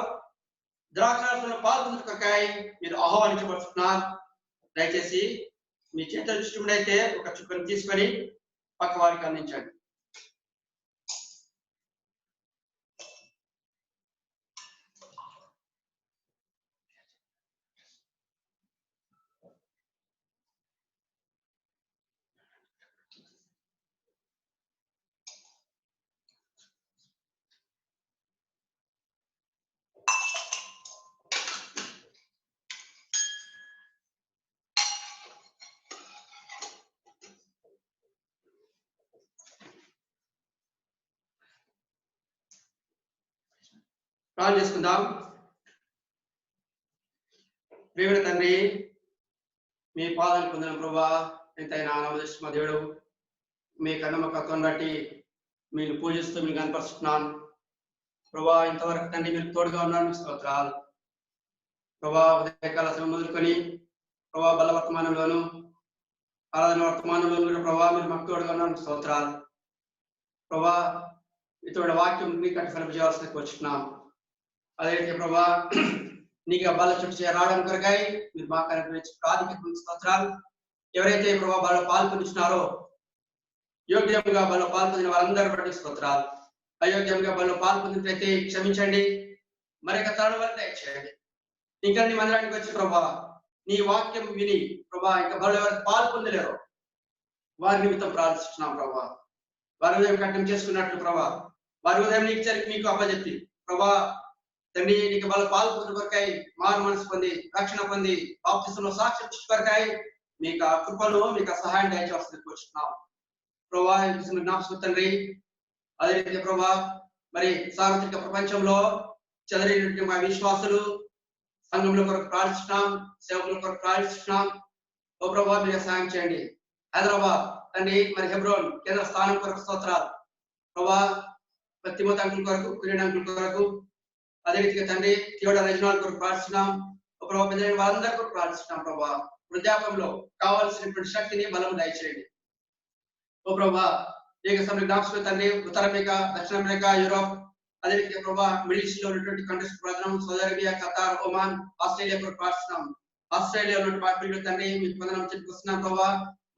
ద్రాక్షరసంలో పాల్పొందుట కొరకై మీరు ఆహ్వానించబడుతున్నారు. దయచేసి మీ చేతుల చుట్టుముడైతే ఒక చుక్కను తీసుకొని పక్క వారికి అందించండి. ప్రార్థన చేసుకుందాం. ప్రియమైన తండ్రి, మీ పాదాలు పొందిన ప్రభా, ఎంతైనా ఆనందిస్తు మా దేవుడు, మీ నమ్మకత్వం బట్టి మీరు పూజిస్తూ మీకు కనపరుస్తున్నాను ప్రభా. ఇంతవరకు తండ్రి మీరు తోడుగా ఉన్నాను, స్తోత్రాలు ప్రభా. ఉదయకాల సమయం మొదలుకొని ప్రభా బలవర్తమానంలోను ఆరాధన వర్తమానంలో ప్రభా మీరు మాకు తోడుగా ఉన్నాను, స్తోత్రాలు ప్రభా. ఇతడు వాక్యం మీకు కల్పించాల్సి వచ్చున్నాం. అదే ప్రభా నీకు బాల చుట్టూ రావడానికి కొరకాయ మీరు బాగా కనిపించి ప్రాధిక స్తోత్రాలు. ఎవరైతే ప్రభావ బాగా పాల్పొందించినారో యోగ్యంగా బాగా పాల్పొందిన వారందరూ బట్టి స్తోత్రాలు. అయోగ్యంగా బాగా పాల్పొందినట్లయితే క్షమించండి, మరొక తరుణ వరకు దయచేయండి. ఇంకా నీ మందిరానికి వచ్చి ప్రభా నీ వాక్యం విని ప్రభా ఇంకా బాగా ఎవరికి పాల్పొందలేరు వారి నిమిత్తం ప్రార్థిస్తున్నాం ప్రభా. వారి ఉదయం కట్టం చేసుకున్నట్లు ప్రభా వారి ఉదయం మీకు అప్పచెప్పి ప్రభా తండ్రి నీకు వాళ్ళ పాల్పొందిన కొరకాయ మారు మనసు పొంది రక్షణ పొంది బాప్తిసంలో సాక్ష్యం కొరకాయ మీకు ఆ కృపను మీకు ఆ సహాయం దయచేస్తుంది కూర్చున్నాం ప్రభా. జ్ఞాపకం తండ్రి. అదే రీతి ప్రభా మరి సార్వత్రిక ప్రపంచంలో చెదరైనటువంటి మా విశ్వాసులు సంఘంలో కొరకు ప్రార్థిస్తున్నాం, సేవకుల కొరకు ప్రార్థిస్తున్నాం. ఓ ప్రభా మీరు సహాయం చేయండి. హైదరాబాద్ తండ్రి మరి హెబ్రోన్ కేంద్ర స్థానం కొరకు స్తోత్రాలు ప్రభా. తిమోతి అంకుల్ కొరకు, కురియన్ అంకుల్ కొరకు, అదే రీతిగా తండ్రి థియోడా రీజనల్ కొరకు ప్రార్థిస్తున్నాం. ఓ ప్రభా పెద్ద వాళ్ళందరి కొరకు ప్రార్థిస్తున్నాం ప్రభా. వృద్ధాపంలో కావాల్సినటువంటి శక్తిని బలం దయచేయండి ఓ ప్రభా. ఏక సమయం జ్ఞాపకం తండ్రి ఉత్తర అమెరికా, దక్షిణ అమెరికా, యూరోప్, అదే రీతిగా ప్రభా మిడిల్ ఈస్ట్ లో ఉన్నటువంటి కంట్రీస్ ప్రార్థన, Saudi Arabia, Qatar, Oman, Australia కొరకు ప్రార్థిస్తున్నాం. ఆస్ట్రేలియా ఉన్నటువంటి పార్టీలు తండ్రి మీకు వందనం చెప్పుకొస్తున్నాం ప్రభా.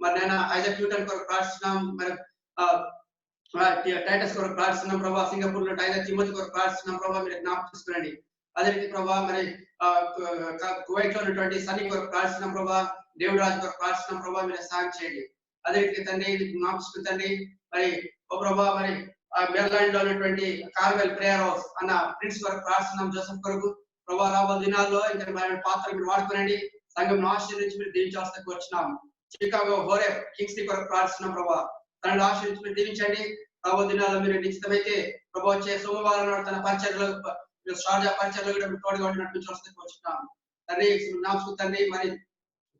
మరి నేను ఐజాక్ న్యూటన్ కొరకు ప్రార్థిస్తున్నాం. మరి టైటస్ కొరకు ప్రార్థిస్తున్నాం ప్రభా. సింగపూర్ లో టైగర్ తిమోతి కొరకు ప్రార్థిస్తున్నాం ప్రభా. మీరు జ్ఞాపకం చేసుకోండి. అదే రీతి ప్రభా మరి కువైట్ లో ఉన్నటువంటి సన్నీ కొరకు ప్రార్థిస్తున్నాం ప్రభా. దేవుడు రాజు కొరకు ప్రార్థిస్తున్నాం ప్రభా. మీరు సహాయం చేయండి. అదే రీతి తండ్రి జ్ఞాపకం తండ్రి మరి ఓ ప్రభా మరి మెర్లాండ్ లో ఉన్నటువంటి కార్వెల్ ప్రేయర్ హౌస్ అన్న ప్రిన్స్ కొరకు ప్రార్థిస్తున్నాం. జోసెఫ్ కొరకు ప్రభా రాబోయే దినాల్లో ఇంకా పాత్ర మీరు వాడుకోనండి. సంఘం ఆశీర్వదించి మీరు దీవించాల్సి వచ్చినాం. చికాగో హోరే కింగ్స్ కొరకు ప్రార్థిస్తున్నాం ప్రభా. తనను ఆశీర్వదించి మీరు దీవించండి. రాబోయే దినాల్లో మీరు నిశ్చితమైతే ప్రభా వచ్చే సోమవారం నాడు తన పరిచర్లో షార్జా పరిచర్లో కూడా మీరు తోడుగా నడిపించాల్సి వచ్చినాం తండ్రి. జ్ఞాపకం తండ్రి మరి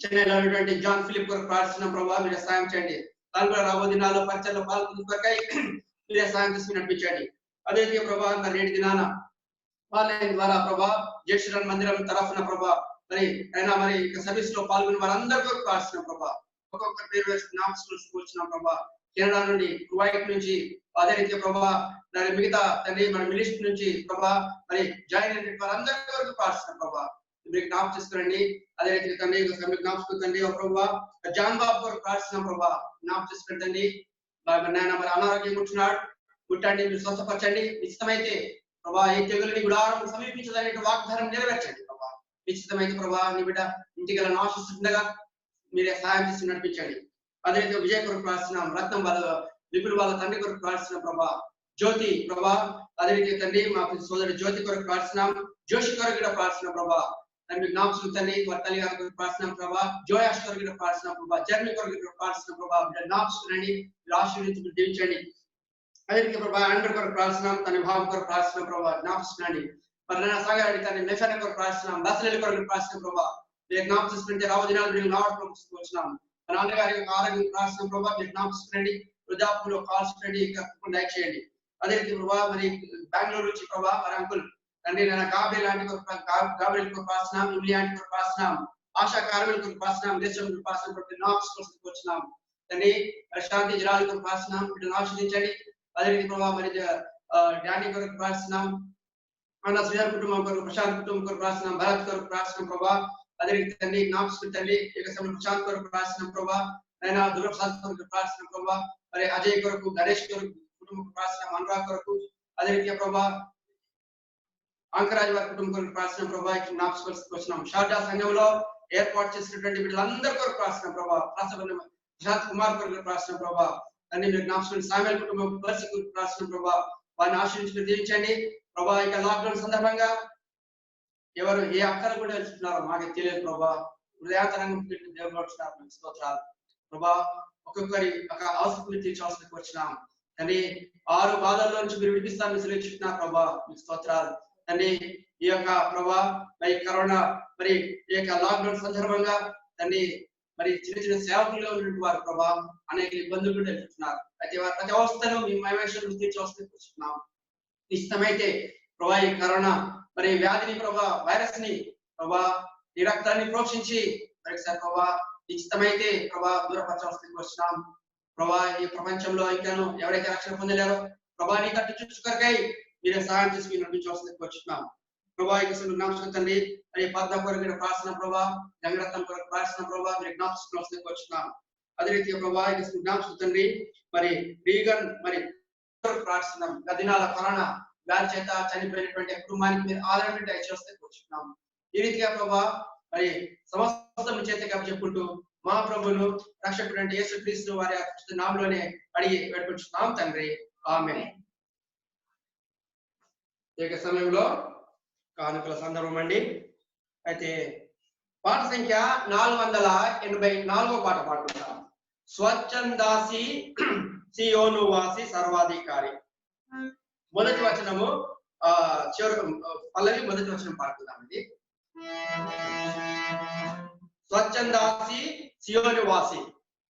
చెన్నైలో ఉన్నటువంటి జాన్ ఫిలిప్ కొరకు ప్రార్థిస్తున్నాం ప్రభావ. మీరు సాయం చేయండి. తను కూడా రాబోయే దినాల్లో పరిచయలో పాల్గొనకై మీరే సాయం చేసి నడిపించండి. అదే ప్రభావ మరి నేటి దినాన ఆన్లైన్ ద్వారా ప్రభా జేషురన్ మందిరం తరఫున ప్రభా మరి అయినా మరి సర్వీస్ లో పాల్గొన్న వారందరి కొరకు ప్రార్థిస్తున్నాం ప్రభా. ఒక్కొక్కరి పేరు వేసి జ్ఞాపకం ప్రభా. కెనడా నుండి, కువైట్ నుంచి, అదే రీతిగా ప్రభా దాని మిగతా తండ్రి మన మిలిస్ట్ నుంచి ప్రభా మరి జాయిన్ అయిన వారందరి కొరకు ప్రార్థిస్తున్నాం ప్రభా. మీరు జ్ఞాపకం చేసుకోండి. అదే రీతిగా తండ్రి జ్ఞాపకం తండ్రి ప్రభా జాన్ బాబు కొరకు ప్రార్థిస్తున్నాం ప్రభా. జ్ఞాపకం చేసుకోండి. నాయన మరి అనారోగ్యం కూర్చున్నాడు, ముట్టండి, మీరు స్వస్థపరచండి. నిశ్చితమైతే ప్రభా ఈ తెగులని గుడారం సమీపించదనే వాగ్దానం నెరవేర్చండి ప్రభా. నిశ్చితమైతే ప్రభా నీ బిడ్డ ఇంటికి ఆశిస్తుండగా మీరే సహాయం చేసి నడిపించండి. అదే రీతిగా విజయ్ కొరకు ప్రార్థిస్తున్నాం. రత్నం వాళ్ళ విపుల్ వాళ్ళ తండ్రి కొరకు ప్రార్థిస్తున్నాం ప్రభా. జ్యోతి ప్రభా అదే రీతిగా తండ్రి మా సోదరి జ్యోతి కొరకు ప్రార్థిస్తున్నాం. జోషి కొరకు కూడా ప్రార్థిస్తున్నాం ప్రభా. మీకు జ్ఞాపకం తండ్రి వారి తల్లి గారి కొరకు ప్రార్థిస్తున్నాం ప్రభా. జోయాష్ కొరకు కూడా ప్రార్థిస్తున్నాం ప్రభా. జర్మనీ కొరకు ప్రార్థిస్తున్నాం ప్రభా. జ్ఞాపకండి, మీరు ఆశీర్వదించి దీవించండి. అదే రీతిగా ప్రభా ఆండ్రూ కొరకు ప్రార్థిస్తున్నాం. తన విభాగం కొరకు ప్రార్థిస్తున్నాం ప్రభా. జ్ఞాపకండి. మరి నేను సాగరాడి తన నెఫెన కొరకు ప్రార్థిస్తున్నాం. బస్సుల కొరకు ప్రార్థిస్తున్నాం ప్రభా. మీరు జ్ఞాపకం రాబోయే దినాలు మీరు నావడం వచ్చినాం. మన నాన్నగారి యొక్క ఆరోగ్యం ప్రార్థిస్తున్నాం ప్రభా. మీరు జ్ఞాపకండి. వృద్ధాప్యంలో కాల్చండి, దయచేయండి. అదే రీతి ప్రభా మరి బెంగళూరు నుంచి ప్రభా మరి అంకుల్ తండ్రి నేను గాబ్రియల్ లాంటి గాబ్రియల్ కొరకు ప్రార్థిస్తున్నాం. ఇమిలి లాంటి కొరకు ప్రార్థిస్తున్నాం. ఆశా కార్మికుల కొరకు ప్రార్థిస్తున్నాం. దేశం ప్రార్థన వచ్చినాం తండ్రి. శాంతి జిల్లాల కొరకు ప్రార్థిస్తున్నాం. వీటిని ఆశీర్వదించండి. అదే రీతి ప్రభావ మరి డానీ కొరకు ప్రార్థిస్తున్నాం. మన శ్రీహర్ కుటుంబం కొరకు, ప్రశాంత్ కుటుంబం కొరకు ప్రార్థిస్తున్నాం. భరత్ కొరకు ప్రార్థిస్తున్నాం ప్రభా. అదే రీతి తండ్రి జ్ఞాపకం తండ్రి ఏక సమయం ప్రశాంత్ కొరకు ప్రార్థిస్తున్నాం ప్రభా. అయినా దుర్గప్రసాద్ కొరకు ప్రార్థిస్తున్నాం ప్రభా. మరి అజయ్ కొరకు, గణేష్ కొరకు కుటుంబం ప్రార్థిస్తున్నాం. అనురాగ్ కొరకు అదే రీతిగా ప్రభా అంకరాజ్ వారి కుటుంబం కొరకు ప్రార్థిస్తున్నాం ప్రభా. జ్ఞాపకం వచ్చినాం. షార్జా సంఘంలో ఏర్పాటు చేసినటువంటి వీళ్ళందరి కొరకు ప్రార్థిస్తున్నాం ప్రభా. ప్రశాంత్ కుమార్ కొరకు ప్రార్థిస్తున్నాం ప్రభా. అన్ని మీరు జ్ఞాపకం సామెల్ కుటుంబం పరిస్థితి కొరకు ప్రార్థిస్తున్నాం ప్రభా. వారిని ఆశీర్వదించి దీవించండి ప్రభా. ఇక లాక్డౌన్ సందర్భంగా ఎవరు ఏ అక్కలు కూడా వెళ్తున్నారో మాకు తెలియదు ప్రభా. హృదయాంతరంగం దేవుడు స్తోత్రాలు ప్రభా. ఒక్కొక్కరి ఒక అవసరం తీర్చాల్సి వచ్చినాం కానీ 6 బాధల్లో నుంచి మీరు విడిపిస్తాను సెలవుచున్నారు ప్రభా. మీకు స్తోత్రాలు తండ్రి ఈ యొక్క ప్రభా మరి కరోనా మరి ఈ యొక్క లాక్డౌన్ సందర్భంగా తండ్రి మరి చిన్న చిన్న సేవకులుగా ఉన్నటువంటి వారు ప్రభా అనేక ఇబ్బందులు కూడా ఎదుర్కొంటున్నారు. అయితే వారి ప్రతి అవస్థను మీ మహిమేశ్వరం తీర్చి వస్తున్నాం. ఇష్టమైతే ప్రభా ఈ కరోనా మరి వ్యాధిని ప్రభా వైరస్ ని ప్రభా ఈ రక్తాన్ని ప్రోక్షించి మరొకసారి ప్రభా ఇష్టమైతే ప్రభా దూరపరచవలసిందికి వచ్చినాం. ప్రభా ఈ ప్రపంచంలో ఇంకాను ఎవరైతే రక్షణ పొందలేరో ప్రభా నీ తట్టు చూసుకొరకై మీరే సహాయం చేసి మీరు నడిపించవలసిందికి వచ్చినాం. ప్రభా ఈ జ్ఞాపకం తండ్రి మరి పద్మ కొరకు ప్రార్థన ప్రభా జంగరత్నం కొరకు ప్రార్థన ప్రభా మీరు జ్ఞాపకం వచ్చినాం. అదే రీతిగా ప్రభా ఈ జ్ఞాపకం తండ్రి మరి రీగన్ మరి ప్రార్థిస్తున్నాం. గదినాల కరోనా వ్యాధి చేత చనిపోయినటువంటి కుటుంబానికి మీరు ఆదరణ దయచేస్తే కూర్చున్నాం. ఈ రీతిగా ప్రభా మరి సమస్తం చేత చెప్పుకుంటూ మా ప్రభును రక్షకుడు యేసుక్రీస్తు వారి నామములోనే అడిగి వేడుకుంటున్నాం తండ్రి, ఆమేన్. ఏక సమయంలో కానుకల సందర్భం అండి. అయితే పాట సంఖ్య 484 పాట పాడుకుంటాం. స్వచ్ఛందాసి సియోను వాసి సర్వాధికారి. మొదటి వచనము పల్లవి మొదటి వచనం పాడుకుందామండి. స్వచ్ఛందాసి సియోను వాసి.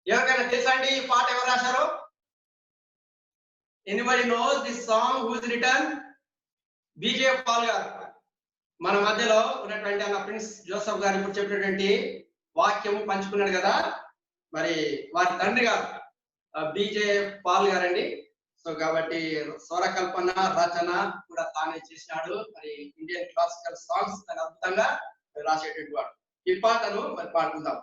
ఎవరికైనా తెలుసా అండి ఈ పాట ఎవరు రాశారు? Anybody knows this song who is written? B J Paul గారు. మన మధ్యలో ఉన్నటువంటి అన్న ప్రిన్స్ జోసఫ్ గారు ఇప్పుడు చెప్పినటువంటి వాక్యము పంచుకున్నాడు కదా, మరి వారి తండ్రి గారు బీజే పాల్ గారండి. సో కాబట్టి స్వరకల్పన రచన కూడా తానే చేసినాడు. మరి ఇండియన్ క్లాసికల్ సాంగ్స్ తన అద్భుతంగా రాసేటువంటి వాడు. ఈ పాటను మరి పాడుకుందాం.